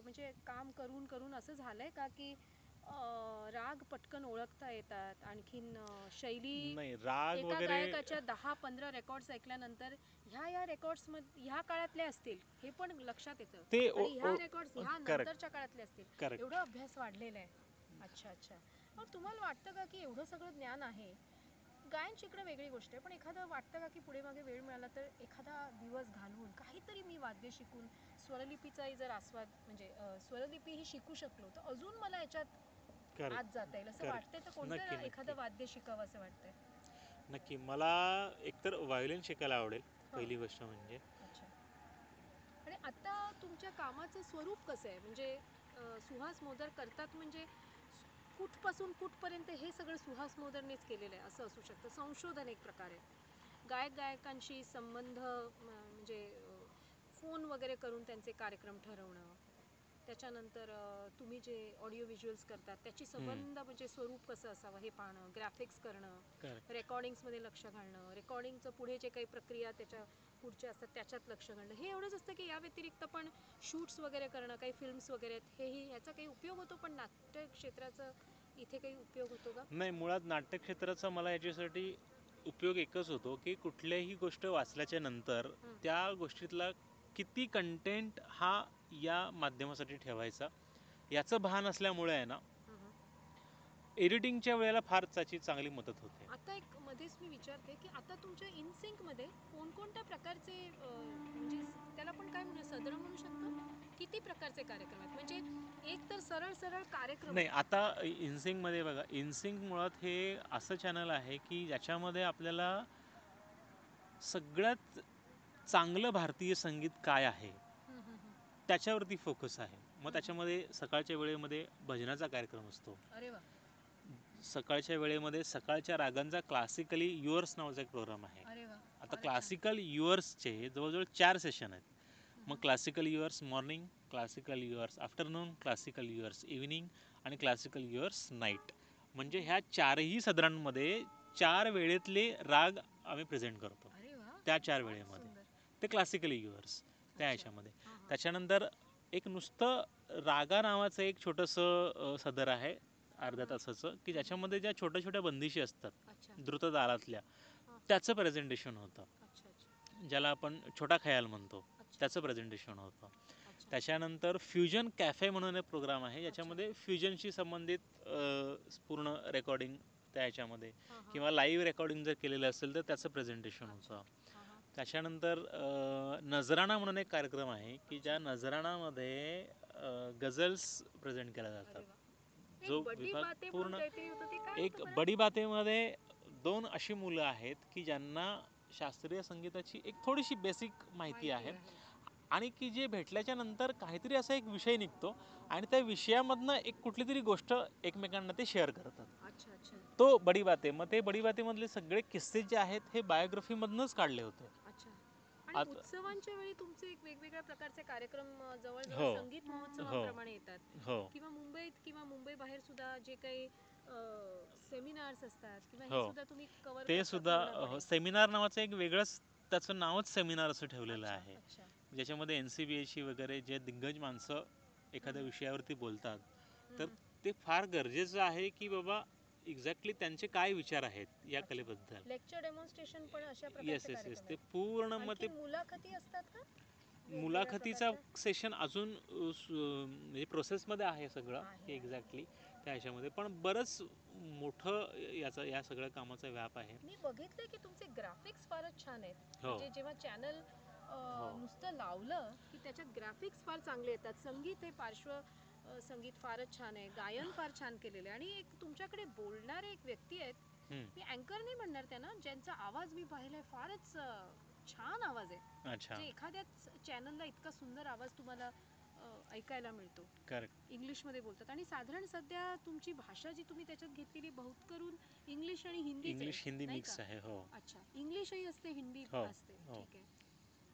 म्हणजे काम करून करून असं झालंय का की राग पटकन ओळखता येतात, आणखीन शैली नाही राग एका वगैरे गायकाच्या 10-15 रेकॉर्ड्स ऐकल्यानंतर ह्या रेकॉर्ड्समध्ये ह्या काळातले असतील हे पण लक्षात येतं, ते आणि ह्या रेकॉर्ड्स ह्या करेक्ट नंतरच्या काळातले असतील. करेक्ट. एवढा अभ्यास वाढलेला आहे. अच्छा अच्छा. मग तुम्हाला वाटतं का की एवढं सगळं ज्ञान आहे, गायन शिकणं वेगळी गोष्ट आहे, पण एखादं वाटतं का की पुढे मागे वेळ मिळाला तर एखादा दिवस घालवून काहीतरी मी वाद्य शिकून स्वरलिपीचाही जर आस्वाद म्हणजे स्वरलिपी ही शिकू शकलो तर अजून मला याच्यात आत करेक्ट जाता येईल असं वाटतंय, तर करेक्ट नक्की कोणतं नक्की एखादं वाद्य शिकावं असं वाटतंय? नक्की मला एकतर व्हायोलिन शिकायला आवडेल हां. पहिली गोष्ट म्हणजे. अच्छा. आणि आता तुमच्या कामाचं स्वरूप कसं आहे? म्हणजे सुहास मोदर करतात म्हणजे कुठपासून कुठपर्यंत हे सगळं सुहास मोदरनेच केलेलं आहे असं असू शकतं. संशोधन एक प्रकारे. गायकांशी संबंध म्हणजे फोन वगैरे करून त्यांचे कार्यक्रम ठरवणं. त्याच्यानंतर तुम्ही जे ऑडिओ व्हिज्युअल्स करतात त्याची संबंध म्हणजे स्वरूप कसं असावं हे पाहणं, ग्राफिक्स करणं, करेक्ट. रेकॉर्डिंग्समध्ये लक्ष घालणं, रेकॉर्डिंगचं पुढे जे काही प्रक्रिया त्याच्या पुढच्या असतात त्याच्यात लक्ष घालणं, हे एवढंच असतं की या व्यतिरिक्त पण शूट्स वगैरे करणं, काही फिल्म्स वगैरे आहेत, हेही ह्याचा काही उपयोग होतो, पण नाट्य क्षेत्राचा इथे काही उपयोग होतो का? नाही मुळात नाट्यक्षेत्राचा मला याच्यासाठी उपयोग एकच होतो की कुठल्याही गोष्ट वाचल्याच्या नंतर हं, त्या गोष्टीतला किती कंटेंट हा या माध्यमासाठी ठेवायचा याचं भान असल्यामुळे आहे ना हं, हं. एडिटिंगच्या वेळेला फार त्याची चांगली मदत होते. आता एक मध्येच मी विचारते की आता तुमच्या इनसिंकमध्ये कोणकोणत्या प्रकारचे म्हणजे त्याला पण काय म्हणू सदरं म्हणू शकतो, किती प्रकारचे कार्यक्रम आहेत? म्हणजे एक तर सरळ सरळ कार्यक्रम नाही आहे. आता इनसिंकमध्ये बघा इनसिंक मुळात हे असं चॅनल आहे की ज्याच्यामध्ये आपल्याला सगळ्यात चांगलं भारतीय संगीत काय आहे हं, हं, हं. त्याच्यावरती फोकस आहे. मग हं, हं. त्याच्यामध्ये सकाळच्या वेळेमध्ये भजनाचा कार्यक्रम असतो. अरे वा. सकाळच्या वेळेमध्ये सकाळच्या रागांचा क्लासिकली युअर्स नावाचा एक प्रोग्राम आहे. अरे वा. आता फारच छान. क्लासिकल युअर्सचे जवळजवळ 4 सेशन आहेत. हं, मग हं. Classical yours morning, classical yours afternoon, classical yours evening आणि क्लासिकल युअर्स नाईट. म्हणजे ह्या चारही सदरांमध्ये 4 वेळेतले राग आम्ही प्रेझेंट करतो. अरे वा. त्या 4 फारच वेळेमध्ये सुंदर. ते क्लासिकली युअर्स त्या अच्छा. ह्याच्यामध्ये. हां हां. त्याच्यानंतर एक नुसतं रागा नावाचं एक छोटंसं सदर आहे हं, अर्ध्या हं. तासाचं की हं, हं. ज्याच्यामध्ये ज्या छोट्या छोट्या बंदिशी असतात अच्छा. द्रुत तालातल्या हां. त्याचं प्रेझेंटेशन होतं, अच्छा अच्छा. ज्याला आपण छोटा खयाल म्हणतो अच्छा त्याचं अच्छा. प्रेझेंटेशन होतं. अच्छा. त्याच्यानंतर फ्युजन कॅफे म्हणून एक प्रोग्राम आहे अच्छा. ज्याच्यामध्ये फ्युजनशी संबंधित पूर्ण रेकॉर्डिंग त्या ह्याच्यामध्ये हां हां. किंवा लाईव्ह रेकॉर्डिंग जर केलेलं असेल तर त्याचं प्रेझेंटेशन अच्छा. होतं. हां हां. त्याच्यानंतर नजराणा म्हणून एक कार्यक्रम आहे की अच्छा. ज्या नजराणामध्ये गझल्स प्रेझेंट केल्या जातात. अरे वा. जो एक बड्डी विभाग बाते म्हणून पूर्ण काहीतरी होतं, ते काय एक होतं बरं? बडी बातेमध्ये 2 अशी मुलं आहेत की ज्यांना शास्त्रीय संगीताची एक थोडीशी बेसिक माहिती आहे आणि की जे भेटल्याच्या नंतर काहीतरी असा एक विषय निघतो आणि त्या विषयामधनं एक कुठली तरी गोष्ट एकमेकांना ते शेअर करतात. अच्छा अच्छा तो बडी बाते. मग ते बडी बातेमधले सगळे किस्से जे आहेत हे बायोग्राफीमधनंच काढले होते. अच्छा. आणि आता उत्सवांच्या वेळी तुमचे एक वेगवेगळ्या प्रकारचे कार्यक्रम जवळजवळ हो संगीत हो महोत्सवाप्रमाणे येतात, हो किंवा मुंबईत किंवा मुंबई बाहेर सुद्धा जे काही सेमिनार्स असतात किंवा हे हो सुद्धा तुम्ही कव्हर ते करता सुद्धा पूर्णपणे. सेमिनार नावाचं एक वेगळंच त्याचं नावच सेमिनार असं ठेवलेलं अच्छा आहे, अच्छा. ज्याच्यामध्ये NCBAची वगैरे जे दिग्गज माणसं एखाद्या हम्म, विषयावरती बोलतात. तर हम्म. ते फार गरजेचं आहे की बाबा एक्झॅक्टली त्यांचे काय विचार आहेत या अच्छा. कलेबद्दल. लेक्चर डेमॉन्स्ट्रेशन पण अशा येस प्रकारचे येस येस कार्यक्रम ते आहेत. पूर्ण मग ते आणखीन मुलाखती असतात का वेगवेगळ्या मुलाखतीचा प्रकारच्या? सेशन अजून म्हणजे प्रोसेसमध्ये आहे सगळं की आहे आहे. एक्झॅक्टली त्या ह्याच्यामध्ये पण बरंच मोठं याचा या सगळ्या कामाचा व्याप आहे. मी बघितलंय की तुमचे ग्राफिक्स फारच छान आहेत. हो म्हणजे जेव्हा चॅनल हो नुसतं लावलं की त्याच्यात ग्राफिक्स फार चांगले येतात. संगीत हे पार्श्व संगीत फारच छान आहे. गायन फार छान केलेलं आहे. आणि एक तुमच्याकडे बोलणारे एक व्यक्ती आहेत. हम्म, मी अँकर नाही म्हणणार त्यांना, ज्यांचा आवाज मी पाहिलाय फारच छान आवाज आहे. अच्छा जे एखाद्याच चॅनलला इतका सुंदर आवाज तुम्हाला ऐकायला मिळतो. करेक्ट. इंग्लिशमध्ये बोलतात आणि साधारण सध्या तुमची भाषा जी तुम्ही त्याच्यात घेतलेली बहुत करून इंग्लिश आणि हिंदीच आहे, इंग्लिश हिंदी नाही का? मिक्स आहे. हो अच्छा, इंग्लिशही असते, हिंदी हो असते, हो ठीक आहे.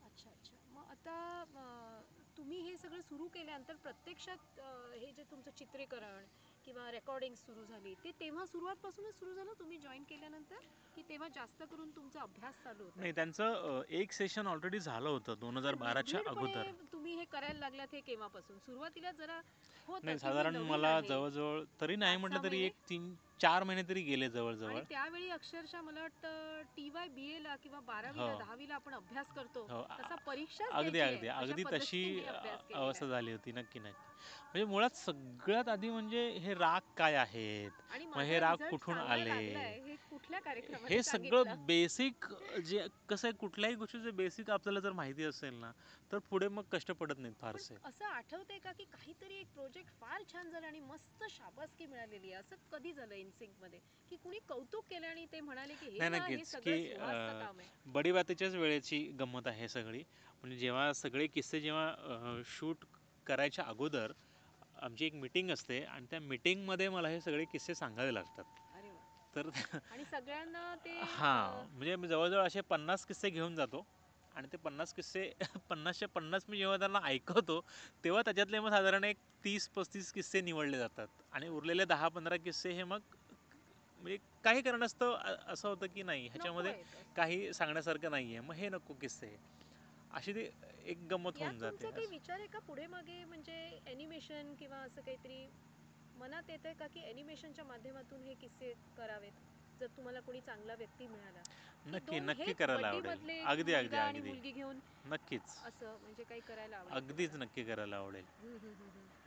अच्छा अच्छा. मग आता तुम्ही हे सगळं सुरू केल्यानंतर प्रत्यक्षात हे जे तुमचं चित्रीकरण किंवा रेकॉर्डिंग सुरू झाली, ते तेव्हा सुरुवातपासूनच सुरू झालं तुम्ही जॉईन केल्यानंतर, की तेव्हा जास्त करून तुमचा अभ्यास चालू होता? नाही त्यांचं एक सेशन ऑलरेडी झालं होतं पण 2012च्या निर्भीडपणे अगोदर. तुम्ही हे करायला लागलात हे केव्हापासून? सुरुवातीला जरा होतं नाही की मी साधारण नवीन मला आहे, जवळजवळ तरी नाही म्हटलं 5-6 तरी महिने. एक 3-4 महिने तरी गेले आणि जवळजवळ. त्यावेळी अक्षरशः मला वाटतं TY BA ला किंवा हो 12वीला 10वीला आपण अभ्यास करतो हो तसा परीक्षाच अगदी द्यायची आहे, अगदी अशा अगदी तशी पद्धतीने मी अभ्यास केलेला अवस्था आहे. झाली होती. नक्की नक्की. म्हणजे मुळात सगळ्यात आधी म्हणजे हे राग काय आहेत, आणि मग हे माझा राग रिझल्ट कुठून चांगला आले, लागलाय हे कुठल्या कार्यक्रमाने हे सांगितलं? सगळं बेसिक. जे कसं आहे कुठल्याही गोष्टीचं बेसिक आपल्याला जर माहिती असेल ना तर पुढे मग कष्ट पडत नाहीत पण फारसे. असं आठवतंय का की काहीतरी एक प्रोजेक्ट फार छान झाला आणि मस्त शाबासकी मिळालेली आहे? असं कधी झालं इनसिंक मध्ये की कुणी कौतुक केलं आणि ते म्हणाले की हे नाही ना, हे नक्कीच की सगळं सुहासचं काम आहे? बडी बातेच्याच वेळेची गंमत आहे सगळी. म्हणजे जेव्हा सगळे किस्से जेव्हा शूट करायच्या अगोदर आमची एक मीटिंग असते आणि त्या मीटिंगमध्ये मला हे सगळे किस्से सांगावे लागतात. अरे वा. तर आणि सगळ्यांना ते हां म्हणजे मी जवळजवळ असे 50 किस्से घेऊन जातो आणि ते 50 किस्से 50च्या 50 मी जेव्हा त्यांना ऐकवतो तेव्हा त्याच्यातले मग साधारण एक 30-35 किस्से निवडले जातात आणि उरलेले 10-15 किस्से हे मग म्हणजे काही कारणास्तव असं होतं की नाही नको ह्याच्यामध्ये आहेत असं. काही सांगण्यासारखं नाही आहे, मग हे नको किस्से. अशी ती एक गंमत यात होऊन जाते तुमचा काही असं. विचार आहे का पुढे मागे, म्हणजे ॲनिमेशन किंवा असं काहीतरी मनात येतंय का की ॲनिमेशनच्या माध्यमातून हे किस्से करावेत? जर तुम्हाला कोणी चांगला व्यक्ती मिळाला की नक्की दोन नक्की हेच करायला आवडेल. बड्डीमधले एक अगदी अगदी मुलगा आणि अगदी मुलगी घेऊन नक्कीच असं म्हणजे काही करायला आवडेल तुम्हाला? अगदीच नक्की करायला आवडेल.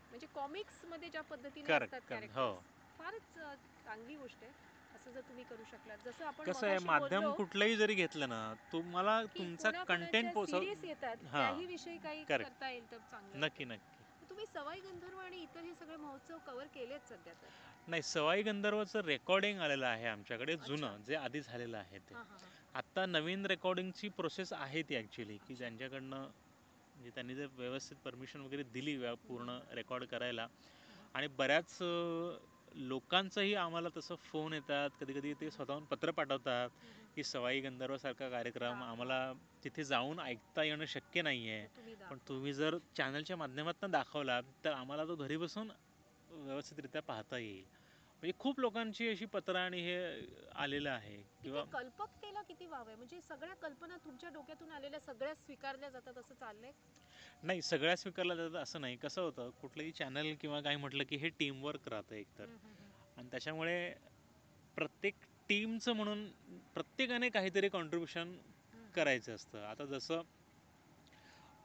म्हणजे कॉमिक्समध्ये ज्या पद्धतीने करेक्ट असतात करेक्ट हो. कॅरेक्टर्स, फारच चांगली गोष्ट आहे. असं जर तुम्ही करू शकलात, जसं आपण कसं आहे मगाशी माध्यम बोललो कुठलंही जरी घेतलं ना तुम्हाला की तुमचा कंटेंट कोणाकोणाच्या पोचव. सिरीज येतात, हां त्याही विषयी काही करेक्ट. करता येईल तर चांगलं नक्की होतं. नक्की. तर तुम्ही सवाई गंधर्व आणि इतर हे सगळे महोत्सव कव्हर केलेत सध्या तर? नाही सवाई गंधर्वचं रेकॉर्डिंग आलेलं आहे आमच्याकडे अच्छा. जुनं जे आधी झालेलं आहे ते. हां हां हां. आत्ता नवीन रेकॉर्डिंगची प्रोसेस आहे ती ॲक्च्युली की अच्छा. ज्यांच्याकडनं म्हणजे त्यांनी जर व्यवस्थित परमिशन वगैरे दिली पूर्ण रेकॉर्ड करायला. आणि बऱ्याच लोकांचंही आम्हाला तसं फोन येतात, कधी कधी ते स्वतःहून पत्र पाठवतात की सवाई गंधर्वसारखा कार्यक्रम दाखवा. आम्हाला तिथे जाऊन ऐकता येणं शक्य नाही आहे, तर तुम्ही पण दाखवा. तुम्ही जर चॅनलच्या माध्यमातून दाखवला तर आम्हाला तो घरी बसून व्यवस्थितरित्या पाहता येईल. म्हणजे खूप लोकांची अशी पत्र आणि हे आलेलं आहे इथे किंवा कल्पकतेला किती वाव आहे? म्हणजे सगळ्या कल्पना तुमच्या डोक्यातून आलेल्या सगळ्या स्वीकारल्या जातात असं चाललंय? नाही सगळ्या स्वीकारल्या जातात असं नाही. कसं होतं कुठलंही चॅनल किंवा काय म्हटलं की हे टीमवर्क राहतं एकतर. आणि त्याच्यामुळे प्रत्येक टीमचं म्हणून प्रत्येकाने काहीतरी कॉन्ट्रीब्युशन करायचं असतं. आता जसं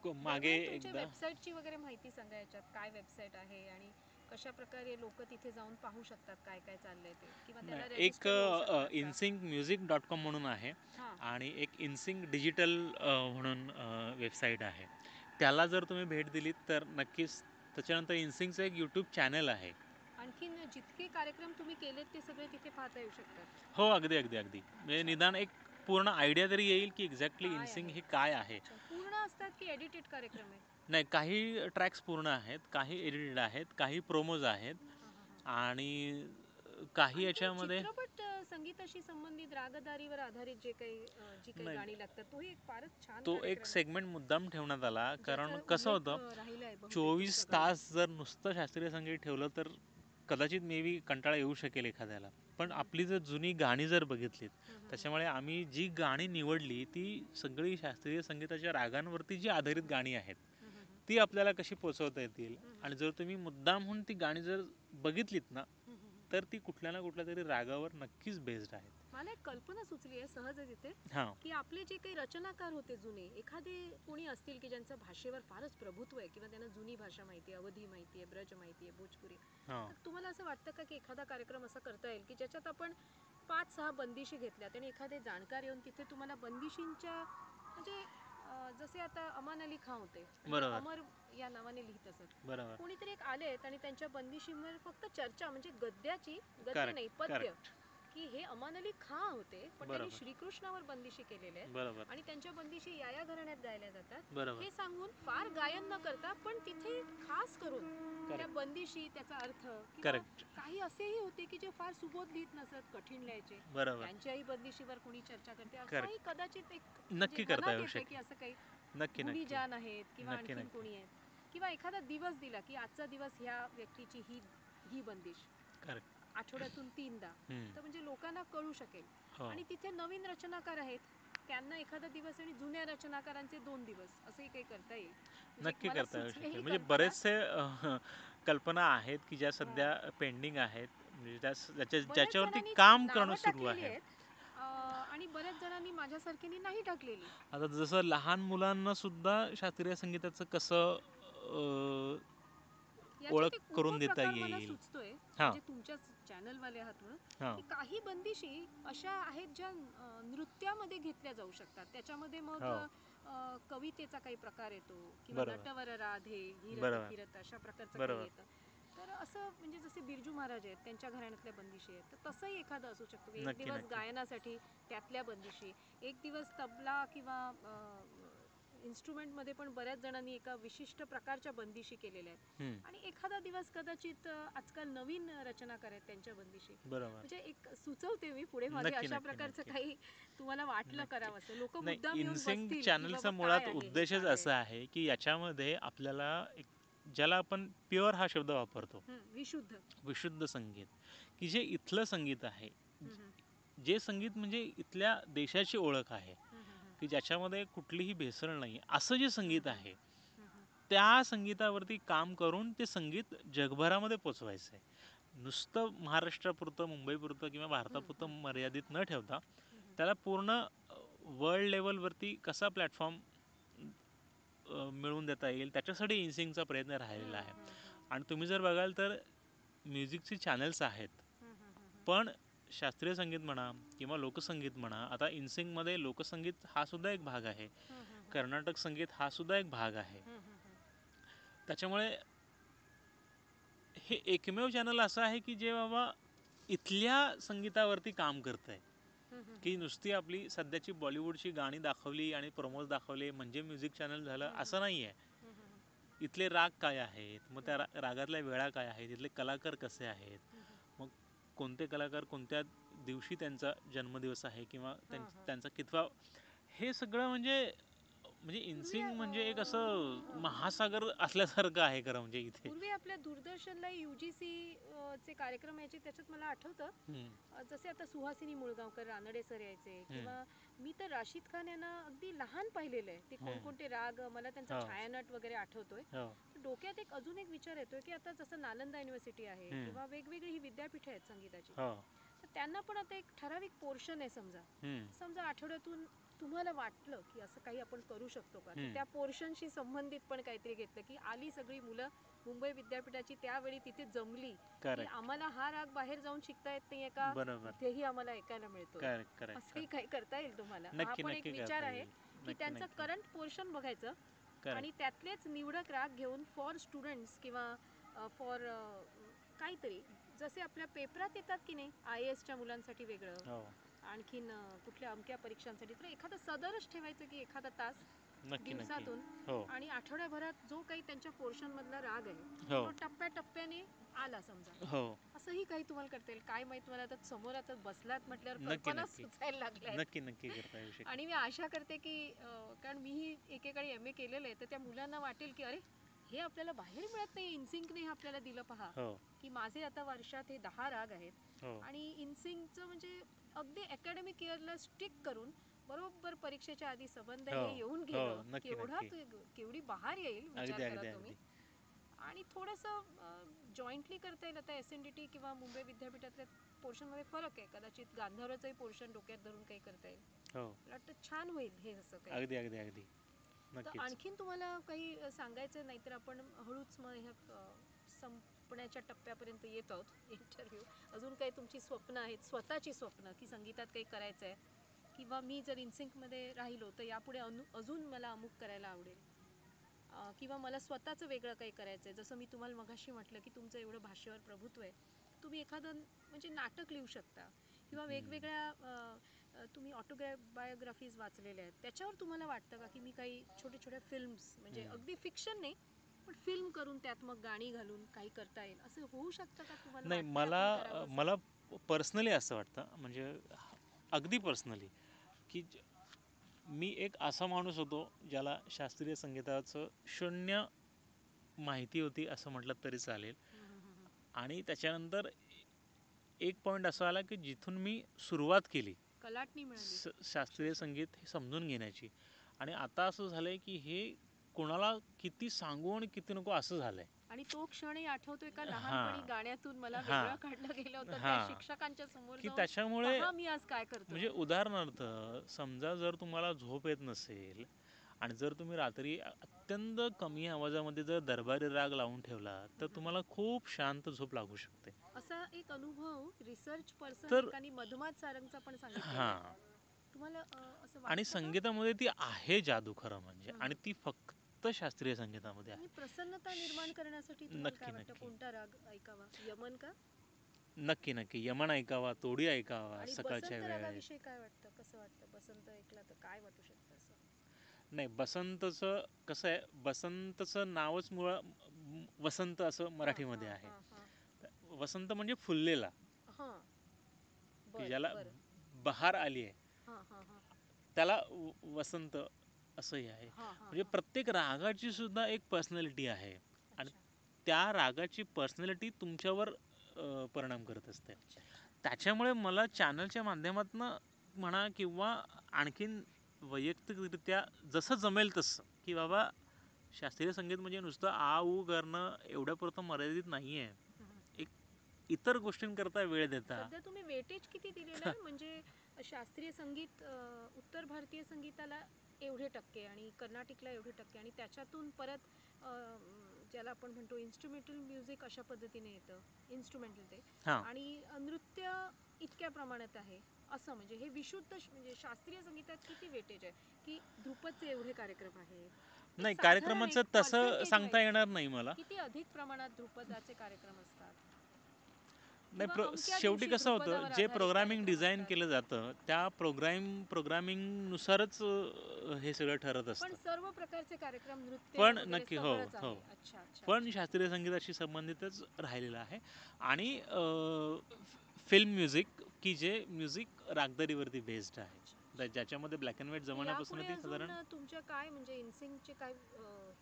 मागे दरम्यान तुमच्या एकदा वेबसाईटची वगैरे माहिती सांगा. याच्यात काय वेबसाईट आहे आणि कशा प्रकारे लोक तिथे जाऊन पाहू शकतात काय काय चाललंय ते, किंवा नाही, त्याला एक रजिस्टर होऊ शकतात का? insyncmusic.com म्हणून आहे हां. आणि एक इनसिंक डिजिटल म्हणून वेबसाईट आहे. त्याला जर तुम्ही भेट दिलीत तर नक्कीच. त्याच्यानंतर इनसिंकचं एक यूट्यूब चॅनल आहे. आणखीन जितके कार्यक्रम तुम्ही केलेत ते सगळे तिथे पाहता येऊ शकतात. हो, अगदी अगदी अगदी म्हणजे निदान एक पूर्ण आयडिया तरी येईल की एक्झॅक्टली काय इनसिंग आहे? हे काय आहे. अच्छा, पूर्ण असतात की एडिटेड कार्यक्रम आहेत? नाही, काही ट्रॅक्स पूर्ण आहेत, काही एडिटेड आहेत, काही प्रोमोज आहेत हां, हां, हां. आणि काही आणखीन याच्यामध्ये चित्रपट संगीताशी संबंधित रागदारीवर आधारित जी काही नाही, गाणी लागतात तोही एक फारच छान तो एक कार्यक्रम आहे, सेगमेंट मुद्दाम ठेवण्यात आला कारण ज्याचा कसं उल्लेख होतं राहिलाय बहुतेक 24 पुस्तकाला. तास जर नुसतं शास्त्रीय संगीत ठेवलं तर कदाचित मे बी कंटाळा येऊ शकेल एखाद्याला. पण आपली जर जुनी गाणी जर बघितलीत त्याच्यामुळे आम्ही जी गाणी निवडली ती सगळी शास्त्रीय संगीताच्या रागांवरती जी आधारित गाणी आहेत ती आपल्याला कशी पोचवता येतील. आणि जर तुम्ही मुद्दामहून ती गाणी जर बघितलीत ना तर ती कुठल्या ना कुठल्या तरी रागावर नक्कीच बेस्ड आहेत. मला एक कल्पना सुचली आहे सहजच इथे, हां की आपले जे काही रचनाकार होते जुने, एखादे कोणी असतील की ज्यांचं भाषेवर फारच प्रभुत्व आहे किंवा त्यांना जुनी भाषा माहिती आहे, अवधी माहिती आहे, ब्रज माहिती आहे, भोजपुरी, हां तर तुम्हाला असं वाटतं का की एखादा कार्यक्रम असा करता येईल की ज्याच्यात आपण 5-6 बंदिशी घेतल्यात आणि एखादे जाणकार येऊन तिथे तुम्हाला बंदिशींच्या म्हणजे जसे आता अमान अली खान होते आणि ते बरोबर अमर या नावाने लिहित असत, बरोबर कोणीतरी एक आलेत आणि त्यांच्या बंदिशींवर फक्त चर्चा म्हणजे गद्य करेक्ट नाही पद्य, करेक्ट की हे अमान अली खान होते पण त्यांनी बरोबर श्रीकृष्णावर बंदिशी केलेले आहेत बरोबर आणि त्यांच्या बंदिशी या घराण्यात गायल्या जातात बरोबर हे सांगून फार गायन न करता पण तिथे खास करून त्या करेक्ट बंदिशी त्याचा अर्थ किंवा करेक्ट काही असेही होते की जे फार सुबोध लिहित नसत, कठीण लिहायचे, बरोबर त्यांच्याही बंदिशीवर कोणी चर्चा करते असंही करेक्ट कदाचित एक म्हणजे नक्की करता मनात येऊ येते की शकेल. असं काही नक्की गुणी नक्की जान आहेत किंवा नक्की आणखीन नक्की कोणी आहेत किंवा एखादा दिवस दिला की आजचा दिवस ह्या व्यक्तीची ही बंदिश करेक्ट आठवड्यातून 3दा, तर म्हणजे लोकांना कळू शकेल. हो आणि तिथे नवीन रचनाकार आहेत त्यांना एखादा दिवस आणि जुन्या रचनाकारांचे 2 दिवस असंही काही करता येईल. म्हणजे एक नक्की मला करता येऊ सुचली शकेल ही म्हणजे कल्पना. बरेचसे कल्पना आहेत की ज्या हां. सध्या पेंडिंग आहेत म्हणजे बऱ्याच ज्याच्यावरती जणांनी काम करणं नावं सुरू टाकलेली आहे. आहेत आणि बऱ्याच जणांनी माझ्यासारख्यांनी नाही टाकलेली. आता जसं लहान मुलांना सुद्धा शास्त्रीय संगीताचं कसं ओळख याच्यात एक करून देता उपप्रकार मला येईल. सुचतोय, हां म्हणजे तुमच्याच चॅनलवाले आहात म्हणून, हां की काही बंदिशी अशा आहेत ज्या नृत्यामध्ये घेतल्या जाऊ शकतात. त्याच्यामध्ये मग हो कवितेचा काही प्रकार येतो किंवा बरोबर नटवर राधे धीरत बरोबर फिरत अशा प्रकारचं काही बरोबर येतं. तर असं म्हणजे जसे बिरजू महाराज आहेत त्यांच्या घराण्यातल्या बंदिशी आहेत, तर तसंही एखादं असू शकतो. एक नक्की दिवस नक्की गायनासाठी त्यातल्या बंदिशी, एक दिवस तबला किंवा इन्स्ट्रुमेंटमध्ये पण बऱ्याच जणांनी एका विशिष्ट प्रकारच्या बंदिशी केलेल्या आहेत हम्म, आणि एखादा दिवस कदाचित आजकाल नवीन रचनाकार आहेत त्यांच्या बंदिशी. बरोबर म्हणजे एक सुचवते मी पुढे मागे नक्की अशा नक्की प्रकारचं नक्की काही तुम्हाला वाटलं नक्की करावं असं लोक नाही मुद्दाम येऊन इनसिंग बसतील की चॅनलचा बाबा काय मुळात आहे हे उद्देशच चाललंय. असा आहे की याच्यामध्ये आपल्याला एक ज्याला आपण प्युअर हा शब्द वापरतो विशुद्ध. विशुद्ध संगीत की जे इथलं संगीत आहे हम्म, जे संगीत म्हणजे इथल्या देशाची ओळख आहे हम्म, हम्म, की ज्याच्यामध्ये कुठलीही भेसळ नाही असं जे संगीत आहे हम्म. त्या संगीतावरती काम करून ते संगीत जगभरामध्ये पोचवायचं आहे. नुसतं महाराष्ट्रापुरतं मुंबईपुरतं किंवा भारतापुरतं मर्यादित न ठेवता त्याला पूर्ण वर्ल्ड लेवलवरती कसा प्लॅटफॉर्म मिळवून देता येईल त्याच्यासाठी इन्सिंगचा प्रयत्न राहिलेला आहे. आणि तुम्ही जर बघाल तर म्युझिकची चॅनल्स आहेत पण शास्त्रीय संगीत म्हणा किंवा लोकसंगीत म्हणा आता इन्सिंगमध्ये लोकसंगीत हा सुद्धा एक भाग आहे, कर्नाटक संगीत हा सुद्धा एक भाग आहे. त्याच्यामुळे हे एकमेव चॅनल असं आहे की जे बाबा इथल्या संगीतावरती काम करत आहे की नुसती आपली सध्याची बॉलिवूडची गाणी दाखवली आणि प्रमोज दाखवले म्हणजे म्युझिक चॅनल झालं असं नाही आहे. इथले राग काय आहेत, मग त्या रागातल्या वेळा काय आहेत, इथले कलाकार कसे आहेत, मग कोणते कलाकार कोणत्या दिवशी त्यांचा जन्मदिवस आहे किंवा त्यांचा कितवा, हे सगळं म्हणजे म्हणजे पूर्वी इन्सिंग म्हणजे एक असं महासागर असल्यासारखं आहे खरं म्हणजे इथे. पूर्वी आपल्या दूरदर्शनला UGC चे कार्यक्रम यायचे त्याच्यात मला आठवतं जसे आता सुहासिनी मुळगावकर रानडे सर यायचे किंवा मी तर राशीद खान यांना अगदी लहान पाहिलेलं आहे. ते कोणकोणते राग मला त्यांचा छायानट वगैरे आठवतोय. डोक्यात एक अजून एक विचार येतोय की आता जसं नालंदा युनिव्हर्सिटी आहे किंवा वेगवेगळी ही विद्यापीठे आहेत संगीताची, तर त्यांना पण आता एक ठराविक पोर्शन आहे समजा आठवड्यातून तुम्हाला वाटलं की असं काही आपण करू शकतो का, तर त्या पोर्शनशी संबंधित पण काहीतरी घेतलं की आली सगळी मुलं मुंबई विद्यापीठाची त्यावेळी तिथे जमली की आम्हाला हा राग बाहेर जाऊन शिकता येत नाहीये का, इथेही आम्हाला ऐकायला मिळतो. असंही काही करता येईल तुम्हाला. हा पण एक विचार आहे की त्यांचं करंट पोर्शन बघायचं आणि त्यातलेच निवडक राग घेऊन फॉर स्टुडंट्स किंवा फॉर काहीतरी जसे आपल्या पेपरात येतात की नाही, IASच्या मुलांसाठी वेगळं, हो आणखीन कुठल्या अमक्या परीक्षांसाठी, तर एखादं सदरच ठेवायचं की एखादा तास नक्की नक्की दिवसातून, हो आणि आठवड्याभरात जो काही त्यांच्या पोर्शन मधला राग आहे हो तो टप्प्याटप्प्याने आला समजा, हो असंही काही तुम्हाला करता येईल काय माहित. मला आता समोर आता बसलात म्हटल्यावर नक्की कल्पना नक्की सुचायला लागल्या आहेत. नक्की नक्की करता येऊ शकते. आणि मी आशा करते की कारण मीही एकेकाळी MA केलेलं आहे, तर त्या मुलांना वाटेल की अरे हे आपल्याला बाहेर मिळत नाही, इनसिंकने हे आपल्याला दिलं पहा, हो की माझे आता वर्षात हे 10 राग आहेत हो आणि इनसिंकचं म्हणजे अगदी अकॅडमिक इयरला स्टिक करून बरोबर परीक्षेच्या आधी संबंध हो हे येऊन हो गेलं, नक्की केवढा नक्की केवढी बहार येईल विचार अगदी करा अगदी तुम्ही. अगदी आणि थोडंसं जॉईंटली करता येईल. आता SNDT किंवा मुंबई विद्यापीठातल्या पोर्शनमध्ये फरक आहे, कदाचित गांधर्वचंही पोर्शन डोक्यात धरून काही करता येईल. हो मला वाटतं छान होईल हे असं काही. अगदी अगदी अगदी तर नक्कीच. आणखीन तुम्हाला काही सांगायचं नाही तर आपण हळूच मग ह्या संपण्याच्या टप्प्यापर्यंत येत आहोत इंटरव्ह्यू. अजून काही तुमची स्वप्न आहेत, स्वतःची स्वप्न, की संगीतात काही करायचं आहे, किंवा मी जर इनसिंकमध्ये राहिलो तर यापुढे अजून मला अमुक करायला आवडेल, किंवा मला स्वतःचं वेगळं काही करायचं आहे. जसं मी तुम्हाला मगाशी म्हटलं की तुमचं एवढं भाषेवर प्रभुत्व आहे, तुम्ही एखादं म्हणजे नाटक लिहू शकता, किंवा वेगवेगळ्या तुम्ही ऑटोबायोग्राफीज वाचलेल्या आहेत, त्याच्यावर तुम्हाला वाटतं का की मी काही छोटे छोटे फिल्म्स, म्हणजे अगदी फिक्शन नाही पण फिल्म करून त्यात मग गाणी घालून काही करता येईल, असं होऊ शकतं का? तुम्हाला नाही वाटतं मला आपण करावं असं? मला पर्सनली असं वाटतं, म्हणजे अगदी पर्सनली, की मी एक असा माणूस होतो ज्याला शास्त्रीय संगीताचं शून्य माहिती होती असं म्हटलं तरी चालेल. आणि त्याच्यानंतर एक पॉईंट असा आला की जिथून मी सुरुवात केली कलाटणी मिळाली. शास्त्रीय संगीत हे समजून घेण्याची, आणि आता असं झालंय की हे कोणाला किती सांगू आणि किती नको असं झालंय. आणि तो क्षणही आठवतोय का, लहानपणी हां गाण्यातून मला वेगळं हां काढलं गेलं होतं त्या हां शिक्षकांच्या समोर की जाऊन, त्याच्यामुळे पहा मी आज काय करतोय. म्हणजे उदाहरणार्थ समजा जर तुम्हाला झोप येत नसेल आणि जर तुम्ही रात्री अत्यंत कमी आवाजामध्ये जर दरबारी राग लावून ठेवला तर तुम्हाला खूप शांत झोप लागू शकते. असा एक अनुभव रिसर्च पर्सन तर एकाने मधुमात सारंगचा पण सांगितलेला आहे. हां, तुम्हाला असं आणि वाटतं का? संगीतामध्ये ती आहे जादू खरं म्हणजे, आणि ती फक्त शास्त्रीय संगीतामध्ये आणि आहे. प्रसन्नता निर्माण करण्यासाठी तुम्हाला काय नक्की वाटतं, नक्की कोणता राग ऐकावा? यमन का? नक्की नक्की यमन ऐकावा, तोडी ऐकावा आणि सकाळच्या बसंत वेळेत. रागाविषयी काय वाटतं? कसं वाटतं बसंत ऐकला तर काय वाटू शकतं असं? नाही, बसंतचं कसं आहे, बसंतचं नावच वसंत असं हां मराठीमध्ये हां आहे. हां हां वसंत म्हणजे फुललेला, हां. की बरं ज्याला बरं. बहार आली आहे हां हां हां त्याला वसंत असंही आहे. हां हां म्हणजे हां. प्रत्येक रागाची सुद्धा एक पर्सनॅलिटी आहे, आणि अच्छा त्या रागाची पर्सनॅलिटी तुमच्यावर परिणाम करत असते. अच्छा अच्छा. त्याच्यामुळे मला चॅनलच्या माध्यमातून म्हणा किंवा आणखीन वैयक्तिकरित्या जसं जमेल तसं, की बाबा शास्त्रीय संगीत म्हणजे नुसतं आ ऊ करणं एवढ्यापुरतं मर्यादित नाही आहे. एक इतर गोष्टींकरता वेळ देता. सध्या तुम्ही वेटेज किती दिलेलं आहे? म्हणजे शास्त्रीय संगीत, उत्तर भारतीय संगीताला एवढे टक्के आणि कर्नाटिकला एवढे टक्के, आणि त्याच्यातून परत ज्याला आपण म्हणतो इन्स्ट्रुमेंटल म्युझिक अशा पद्धतीने येतं, इन्स्ट्रुमेंटल ते, हां, आणि नृत्य इतक्या प्रमाणात आहे, असं म्हणजे हे विशुद्ध म्हणजे शास्त्रीय संगीतात किती वेटेज आहे, की ध्रुपदचे एवढे कार्यक्रम आहेत, एक नाही साधारण कार्यक्रमाचं एक तसं पर्सेंटेज सांगता वाईज येणार नाही मला. किती अधिक प्रमाणात ध्रुपदाचे कार्यक्रम असतात, नाही, किंवा अमक्या शेवटी दिवशी कसं होतं, ध्रुपदावर जे आधारित प्रोग्रामिंग कार्यक्रम डिझाईन असतात. केलं जातं त्या प्रोग्रामिंगनुसारच हे सगळं ठरत पण असतं. सर्व प्रकारचे कार्यक्रम, नृत्य पण वगैरे नक्की हो सगळंच हो, आहे. अच्छा अच्छा पण अच्छा शास्त्रीय संगीताशी संबंधितच राहिलेलं आहे. आणि अच्छा फिल्म म्युझिक, की जे म्युझिक रागदारीवरती बेस्ड आहे, अच्छा अच्छा. ज्याच्यामध्ये ब्लॅक अँड व्हाईट तर जमान्यापासून यापुढे ती अजून साधारण तुमच्या काय म्हणजे इनसिंगचे काय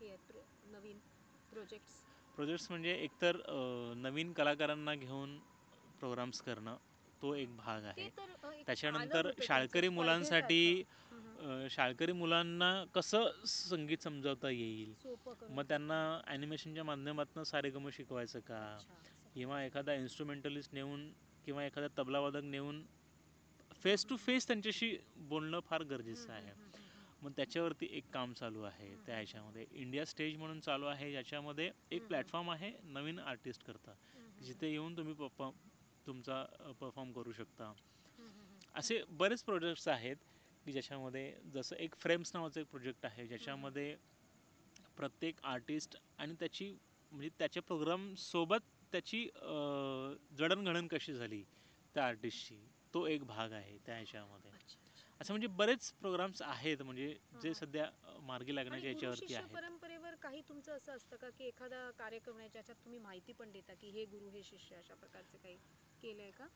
हे आहेत नवीन प्रोजेक्ट्स? प्रोजेक्ट्स म्हणजे एकतर नवीन कलाकारांना घेऊन प्रोग्राम्स करणं, तो एक भाग ते आहे. तर एक आलं त्याच्यानंतर होतं तुमचं स्पर्धेसारखं. शाळकरी मुलांना कसं संगीत समजावता येईल, सोपं मग करून त्यांना ॲनिमेशनच्या माध्यमातून सारेगम शिकवायचं का, अच्छा असं काही. किंवा एखादा इन्स्ट्रुमेंटलिस्ट नेऊन किंवा एखादा तबलावादक नेऊन फेस टू फेस त्यांच्याशी बोलणं फार गरजेचं आहे. मग त्याच्यावरती एक काम चालू आहे. त्या ह्याच्यामध्ये इंडिया स्टेज म्हणून चालू आहे, ज्याच्यामध्ये एक प्लॅटफॉर्म आहे नवीन आर्टिस्ट करता, जिथे येऊन तुम्ही तुमचा परफॉर्म करू शकता. असे बरेच प्रोजेक्ट्स आहेत की ज्याच्यामध्ये, जसं एक फ्रेम्स नावाचं एक प्रोजेक्ट आहे ज्याच्यामध्ये प्रत्येक आर्टिस्ट आणि त्याची म्हणजे त्याच्या प्रोग्राम सोबत त्याची जडणघडण कशी झाली त्या आर्टिस्टची, तो एक भाग आहे त्या ह्याच्यामध्ये. अच्छा अच्छा. असं म्हणजे बरेच प्रोग्राम्स आहेत म्हणजे जे हां. सध्या मार्गी आणि लागण्याच्या गुरु याच्यावरती शिष्य आहेत. परंपरेवर काही तुमचं असं असतं का की एखादा कार्यक्रम आहे ज्याच्यात तुम्ही माहिती पण देता की हे गुरु हे शिष्य अशा प्रकारचे काही केलंय का?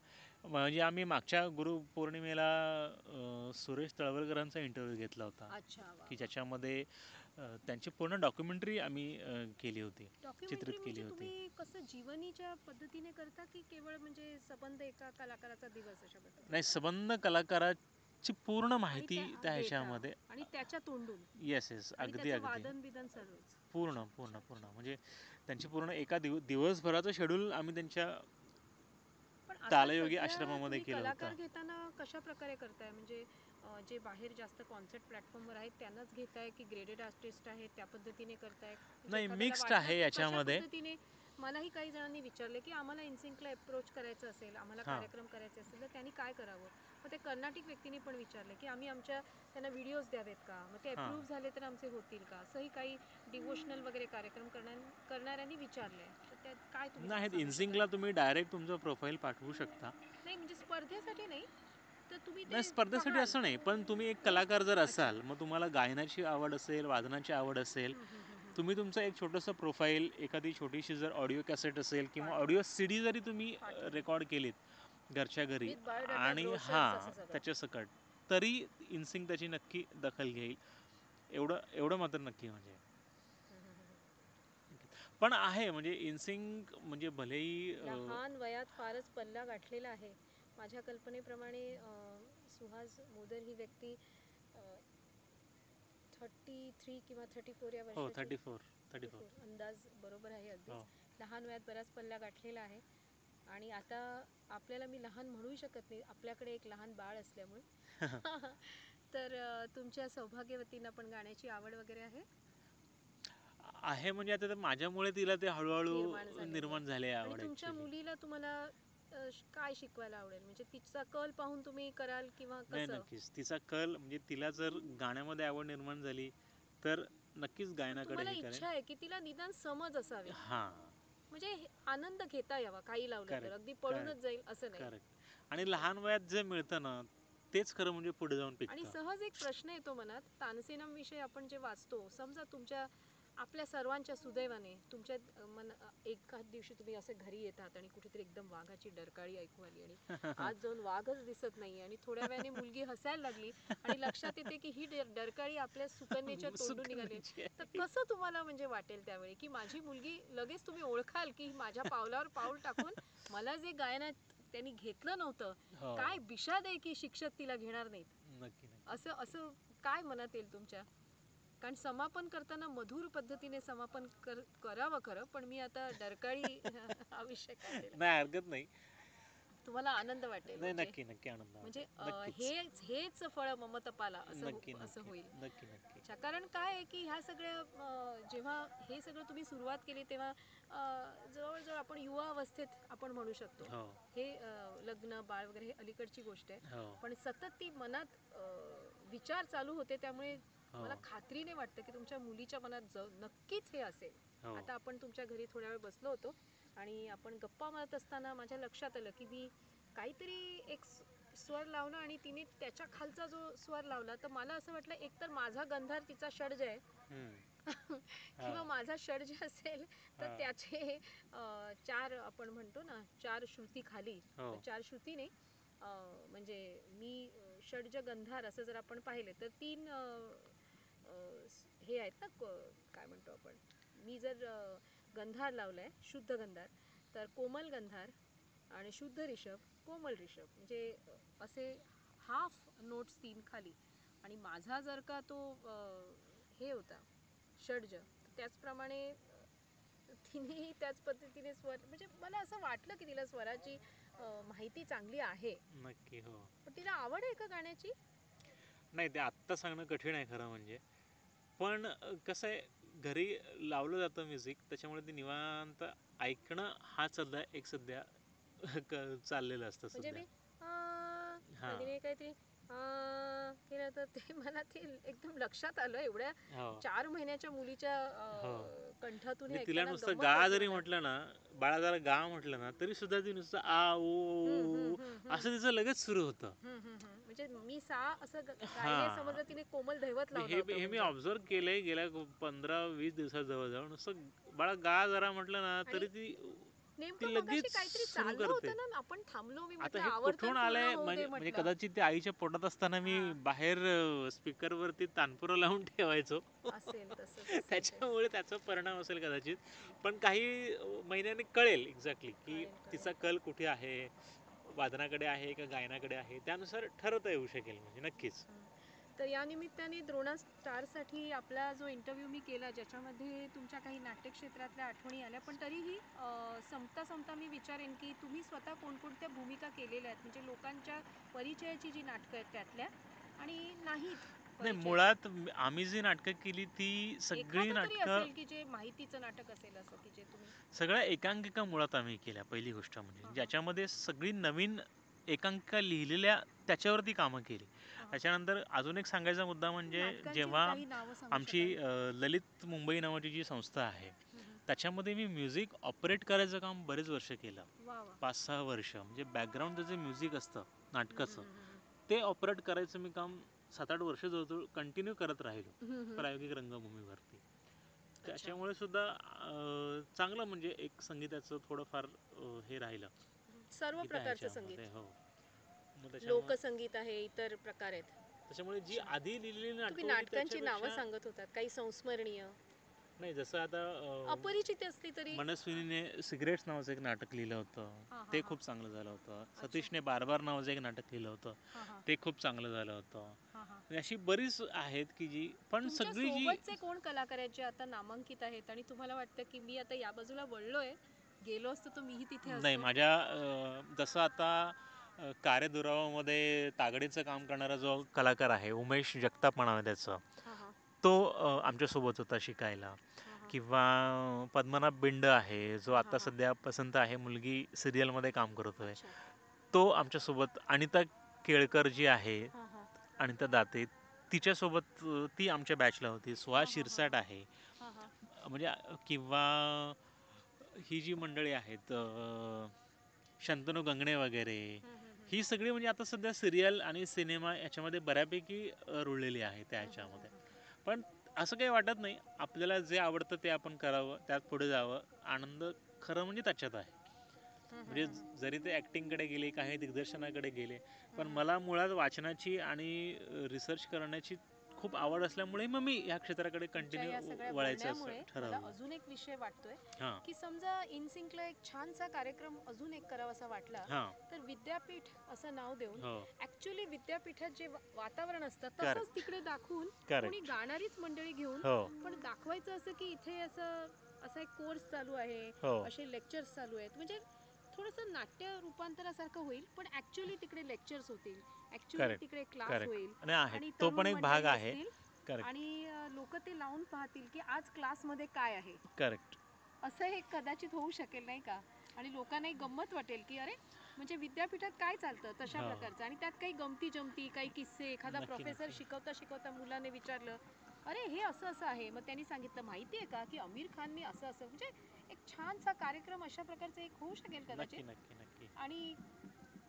म्हणजे आम्ही मागच्या गुरुपौर्णिमेला सुरेश तळवलकरांचा इंटरव्ह्यू घेतला होता, अच्छा, वा की वा. ज्याच्यामध्ये त्यांची पूर्ण डॉक्युमेंटरी आम्ही केली होती, चित्रित डॉक्युमेंटरी केली म्हणजे होती. तुम्ही कसं जीवनीच्या पद्धतीने करता की केवळ म्हणजे संबंध एका कलाकाराचा दिवस अशा नाही, पद्धतीने? संबंध कलाकाराची पूर्ण आणि माहिती त्या घेता ह्याच्यामध्ये. आणि त्याच्या तोंडून येस येस, आणि अगदी त्याचं अगदी वादन बिदन सर्वच. पूर्ण अच्छा पूर्ण अच्छा पूर्ण अच्छा. म्हणजे त्यांची पूर्ण एका दिवसभराचं शेड्यूल आम्ही त्यांच्या पण आता तालयोगी सध्या आश्रमामध्ये तुम्ही केलं कलाकार होतं. घेताना कशा प्रकारे करताय म्हणजे जे बाहेर जास्त कॉन्सर्ट प्लॅटफॉर्मवर आहेत त्यांनाच घेताय की ग्रेडेड आर्टिस्ट आहेत त्या पद्धतीने करताय म्हणजे नाही, एखाद्याला मिक्स्ड वाटलं आहे की कशा याच्यामध्ये. पद्धतीने मलाही काही जणांनी विचारले की आम्हाला इनसिंकला अप्रोच करायचं असेल आम्हाला हां कार्यक्रम करायचे असेल तर त्यांनी काय करावं मग ते कर्नाटिक व्यक्तींनी पण विचारले की आम्ही आमच्या त्यांना व्हिडिओज द्यावेत का मग ते हां अप्रूव्ह झाले तर आमचे होतील का असंही काही डिवोशनल वगैरे कार्यक्रम करणाऱ्यांनी विचारले तर त्यात काय तुम्ही नाही, सांगू शकाल? इनसिंकला तुम्ही डायरेक्ट तुमचं प्रोफाईल पाठवू शकता. नाही म्हणजे स्पर्धेसाठी नाही तर तुम्ही नाही, ते स्पर्धेसाठी पाहाल. असं नाही, पण तुम्ही एक हे कलाकार जर अच्छा. असाल, मग तुम्हाला गायनाची आवड असेल, वादनाची आवड असेल, हं, हं, हं, हं. तुम्ही तुमचं एक छोटंसं प्रोफाईल, एखादी छोटीशी जर ऑडिओ कॅसेट असेल किंवा पाठवा. ऑडिओ सीडी जरी तुम्ही पाठवेन. रेकॉर्ड केलीत घरच्या घरी विथ बायोडाटा, आणि ब्रोशर्स असं हां सगळं. त्याच्यासकट, तरी इनसिंक त्याची नक्की दखल घेईल. एवढं एवढं मात्र नक्की म्हणजे. हं, हं, हं, हं. पण आहे म्हणजे इनसिंक म्हणजे भलेही लहान वयात फारच पल्ला गाठलेला आहे. माझ्या कल्पनेप्रमाणे सुहास मोदर ही व्यक्ती 33 किंवा 34 या हो, वर्षाची. 34. 34 अंदाज बरोबर आहे अगदीच. हो. लहान वयात बराच पल्ला गाठलेला आहे आणि आता आपल्याला मी लहान म्हणूही शकत नाही आपल्याकडे एक लहान बाळ असल्यामुळे. तर तुमच्या सौभाग्यवतींना पण गाण्याची आवड वगैरे आहे? आहे म्हणजे आता तर माझ्यामुळे तिला ते निर्माण हळूहळू झालेली आहे. निर्माण झाले आणि आवड तुमच्या ॲक्च्युली. मुलीला तुम्हाला काय शिकवायला आवडेल म्हणजे तिचा कल पाहून तुम्ही कराल किंवा नाही, कसं? नक्कीच तिचा कल म्हणजे तिला जर गाण्यामध्ये आवड निर्माण झाली तर नक्कीच पण गायनाकडे तुम्हाला हे करेन. इच्छा आहे की तिला निदान समज असावी हां, म्हणजे आनंद घेता यावा काही लावलं तर करेक्ट अगदी पळूनच करेक्ट जाईल असं नाही. करेक्ट. आणि ओके. लहान वयात जे मिळतं ना, तेच खरं म्हणजे पुढे जाऊन आणि पिकतं. सहज एक प्रश्न येतो मनात तानसेनम विषयी आपण जे वाचतो समजा तुमच्या आपल्या सर्वांच्या सुदैवाने तुमच्या एखाद दिवशी तुम्ही असे घरी येतात आणि कुठेतरी एकदम वाघाची डरकाळी ऐकू आली आणि आज जाऊन वाघच दिसत नाही आणि थोड्या वेळाने मुलगी हसायला लागली आणि लक्षात येते की ही डरकाळी आपल्या सुकन्येच्या तोंडून निघाली सुकन्याची तर आहे. कसं तुम्हाला म्हणजे वाटेल त्यावेळी की माझी मुलगी लगेच तुम्ही ओळखाल की माझ्या पावलावर पाऊल टाकून मला जे गायनात त्यांनी घेतलं नव्हतं हो, काय बिशाद आहे की शिक्षक तिला घेणार नाहीत नक्की नक्की. असं असं काय मनात येईल तुमच्या कारण समापन करताना मधुर पद्धतीने समापन करावं खरं पण मी आता डरकाळी हा विषय काढलेला नाही, हरकत नाही. तुम्हाला आनंद वाटेल नाही, म्हणजे नक्की नक्की आनंद म्हणजे वाटेल नक्कीच. हेच फळ ममतपाला असं नक्की असं नक्की होईल. नक्की नक्की. अच्छा कारण काय आहे की ह्या सगळ्या जेव्हा हे सगळं तुम्ही सुरुवात केली तेव्हा जवळजवळ आपण युवा अवस्थेत आपण म्हणू शकतो हो हे लग्न बाळ वगैरे हे अलीकडची गोष्ट आहे हो पण सतत ती मनात विचार चालू होते त्यामुळे हो मला खात्रीने वाटतं की तुमच्या मुलीच्या मनात नक्कीच हे असेल. हो आता आपण तुमच्या घरी थोड्या वेळ बसलो होतो आणि आपण गप्पा मारत असताना माझ्या लक्षात आलं की मी काहीतरी एक स्वर लावला आणि तिने त्याच्या खालचा जो स्वर लावला तर मला असं वाटलं एकतर माझा गंधार तिचा षड्ज आहे हा किंवा माझा षड्ज असेल तर हा त्याचे चार आपण म्हणतो ना चार श्रुती खाली हो चार श्रुती नाही म्हणजे मी षड्ज गंधार असं जर आपण पाहिलं तर तीन हे आहेत ना काय म्हणतो आपण मी जर गंधार लावलाय शुद्ध गंधार तर कोमल गंधार आणि शुद्ध रिषभ कोमल रिषभ म्हणजे असे हाफ नोट्स तीन खाली आणि माझा जर का तो हे होता षड्ज त्याचप्रमाणे तिनेही त्याच पद्धतीने स्वर म्हणजे मला असं वाटलं की तिला स्वराची माहिती चांगली आहे. नक्की हो. पण तिला आवड आहे का गाण्याची? नाही, ते आत्ता सांगणं कठीण आहे खरं म्हणजे. पण कसं आहे, घरी लावलं जातं म्युझिक त्याच्यामुळे ते निवांत ऐकणं हा सध्या एक सध्या चाललेलं असतं म्हणजे सध्या. मी हां तिने काहीतरी केलं तर ते मला ते एकदम लक्षात आलं एवढ्या हो 4 महिन्याच्या मुलीच्या हो कंठातून हे म्हणजे तिला ऐकायला नुसतं गंमत गा वाटली जरी मला. म्हटलं ना, बाळा जरा गा म्हटलं ना, तरी सुद्धा ती नुसतं आ ओ असं तिचं लगेच सुरू होतं. म्हणजे मी सा असं गायले हा समजलं तिने कोमल दैवत लावलं हे होतं हे मी म्हणजे. ऑब्झर्व केलंय गेल्या 15-20 दिवसात जवळजवळ. नुसतं बाळा गा जरा म्हटलं ना, आणि तरी ती नेमकं ती मगाशी लगेच काहीतरी सुरू चाललं करते. होतं ना, आपण थांबलो. मी आता म्हटलं हे आवर्तन कुठून पूर्ण आलंय होऊ दे म्हणजे म्हणजे म्हटलं. कदाचित ते आईच्या पोटात असताना मी हा, बाहेर स्पीकरवरती तानपुरा लावून ठेवायचो. असेल तसंच असेल ते. त्याच्यामुळे त्याचा परिणाम असेल कदाचित. पण काही महिन्यांनी कळेल एक्झॅक्टली की कळेल कळेल. तिचा कल कुठे आहे, वादनाकडे आहे का गायनाकडे आहे, त्यानुसार ठरवता येऊ शकेल म्हणजे नक्कीच. तर या निमित्ताने द्रोणा स्टारसाठी आपला जो इंटरव्ह्यू मी केला ज्याच्यामध्ये तुमच्या काही नाट्यक्षेत्रातल्या आठवणी आल्या, पण तरीही संपता संपता मी विचारेन की तुम्ही स्वतः कोणकोणत्या भूमिका केलेल्या आहेत, म्हणजे लोकांच्या परिचयाची जी नाटकं आहेत त्यातल्या आणि नाहीत नाही परिचयाच्या. मुळात आम्ही जी नाटकं केली ती सगळी एखादं तरी नाटकं असेल की जे माहितीचं नाटक असेल असं की जे तुम्ही. सगळ्या एकांकिका मुळात आम्ही केल्या. पहिली गोष्ट म्हणजे हां हां ज्याच्यामध्ये सगळी नवीन एकांकिका लिहिलेल्या त्याच्यावरती कामं केली. हां. त्याच्यानंतर अजून एक सांगायचा मुद्दा म्हणजे नाटकांची जेव्हा काही नावं सांगू आमची शकाल? ललित मुंबई नावाची जी संस्था आहे त्याच्यामध्ये मी म्युझिक ऑपरेट करायचं काम बरेच वर्ष केलं. वा वा. 5-6 वर्ष म्हणजे बॅकग्राऊंडचं जे म्युझिक असतं नाटकाचं हम्म. ते ऑपरेट करायचं मी काम 7-8 वर्ष जवळजवळ कंटिन्यू करत राहिलो प्रायोगिक रंगभूमीवरती. अच्छा. त्याच्यामुळे सुद्धा चांगलं म्हणजे एक संगीताचं थोडंफार हे राहिलं सर्व गीता प्रकारचं ह्याच्यामध्ये. संगीत. हो मग त्याच्यामुळे लोकसंगीत आहे, इतर प्रकार आहेत. त्याच्यामुळे जी अच्छा. आधी लिहिलेली तुम्ही नाटकं होती नाटकांची नावं त्याच्यापेक्षा सांगत होतात, काही संस्मरणीय, नाही. जसं आता अपरिचित असली तरी. मनस्विनीने सिगरेट्स नावाचं एक नाटक लिहिलं होतं, हां हां ते हां. खूप चांगलं झालं होतं. अच्छा. सतीशने बारबार नावाचं एक नाटक लिहिलं होतं, हां हां ते खूप चांगलं झालं होतं. हां हां. म्हणजे अशी बरीच आहेत की जी पण तुमच्या सगळी जी सोबतचे कोण कलाकार आहेत जे आता नामांकित आहेत आणि तुम्हाला वाटतं की मी आता या बाजूला वळलोय, गेलो असतो तर मीही तिथे नाही असतो? माझ्या जसं आता कार्यदुरावामध्ये तागडीचं काम करणारा जो कलाकार आहे उमेश जगताप म्हणावे त्याचं, हां हां तो आमच्यासोबत होता शिकायला. हां हां किंवा पद्मनाभ बिंड आहे जो हां हां आता हां. सध्या पसंत आहे मुलगी सिरियलमध्ये काम करतोय, अच्छा. तो आमच्यासोबत. अनिता केळकर जी आहे, हां हां अनिता दाते, तिच्यासोबत ती आमच्या बॅचला होती. सुहास हां हां हां शिरसाट हां आहे हां हां. म्हणजे किंवा ही जी मंडळी आहेत शंतनू गंगणे वगैरे, ही सगळी म्हणजे आता सध्या सिरियल आणि सिनेमा याच्यामध्ये बऱ्यापैकी रुळलेली आहे त्या ह्याच्यामध्ये. पण असं काही वाटत नाही, आपल्याला जे आवडतं ते आपण करावं, त्यात पुढे जावं. आनंद खरं म्हणजे त्याच्यात आहे. म्हणजे जरी ते ॲक्टिंगकडे गेले, काही दिग्दर्शनाकडे गेले, पण मला मुळात वाचनाची आणि रिसर्च करण्याची खूप आवड असल्यामुळे मग मी ह्या क्षेत्राकडे तुमच्या कंटिन्यू या सगळ्या वळायचं असं बोलण्यामुळे मला ठरवलं. अजून एक विषय वाटतोय हां की समजा इनसिंकला एक छानसा कार्यक्रम अजून एक करावासा वाटला हां तर विद्यापीठ असं नाव देऊन हो ॲक्च्युली विद्यापीठात जे वातावरण असतं तसंच करेक्ट तिकडे दाखवून कोणी करेक्ट गाणारीच मंडळी घेऊन हो पण दाखवायचं असं की इथे असं असा एक कोर्स चालू आहे, हो असे लेक्चर्स चालू आहेत, म्हणजे थोडंसं नाट्य रूपांतरासारखं होईल पण ॲक्च्युली तिकडे लेक्चर्स होतील, ॲक्च्युली करेक्ट तिकडे क्लास करेक्ट होईल आणि आहे आणि तो पण तरुण एक भाग मंडळी आहे. असतील करेक्ट आणि लोक ते लावून पाहतील की आज क्लासमध्ये काय आहे. करेक्ट असं हे कदाचित होऊ शकेल नाही का, आणि लोकांनाही गंमत वाटेल की अरे म्हणजे विद्यापीठात काय चालतं तशा हो प्रकारचं, आणि त्यात काही गमती जमती, काही किस्से, एखादा नक्की प्रोफेसर नक्की शिकवता शिकवता मुलाने विचारलं अरे हे असं असं आहे, मग त्यांनी सांगितलं माहिती आहे का की आमिर खानने असं असं, म्हणजे एक छानसा कार्यक्रम अशा प्रकारचा एक होऊ शकेल नक्की कदाचित. नक्की नक्की आणि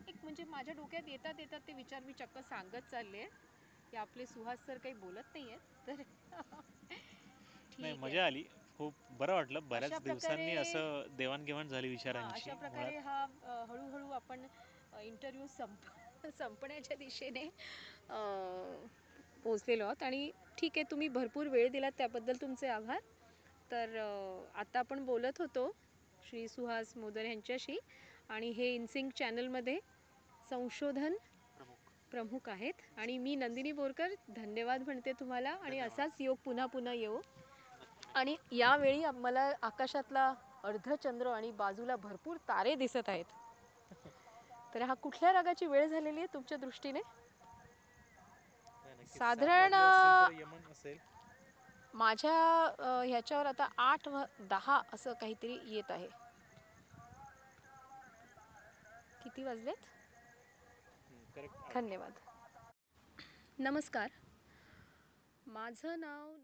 एक म्हणजे माझ्या डोक्यात येतात येतात ते विचार मी चक्क सांगत चालले की आपले सुहास सर काही बोलत नाही आहेत तर नाही ठीक आहे. मजा आली. खूप बरं वाटलं, अशा बऱ्याच प्रकारे दिवसांनी असं देवाणघेवाण झाली हां, विचारांची अशा प्रकारे मुळात. हा हळूहळू आपण इंटरव्ह्यू संपण्याच्या दिशेने पोचलेलो आहोत आणि ठीक आहे, तुम्ही भरपूर वेळ दिलात त्याबद्दल तुमचे आभार. तर आता आपण बोलत होतो श्री सुहास मोदर यांच्याशी आणि हे इनसिंक चॅनलमध्ये संशोधन प्रमुख आहेत आणि मी नंदिनी बोरकर धन्यवाद म्हणते तुम्हाला आणि धन्यवाद. असाच योग पुन्हा पुन्हा येऊ. आणि यावेळी मला आकाशातला अर्धचंद्र आणि बाजूला भरपूर तारे दिसत आहेत. तर हा कुठल्या रागाची वेळ झालेली आहे तुमच्या दृष्टीने? नाही नक्की 7 साधारण वाजले असतील तर यमन असेल. माझ्या ह्याच्यावर आता 8:10 असं काहीतरी येत आहे. किती वाजलेत? करेक्ट 8. धन्यवाद. नमस्कार. माझं नाव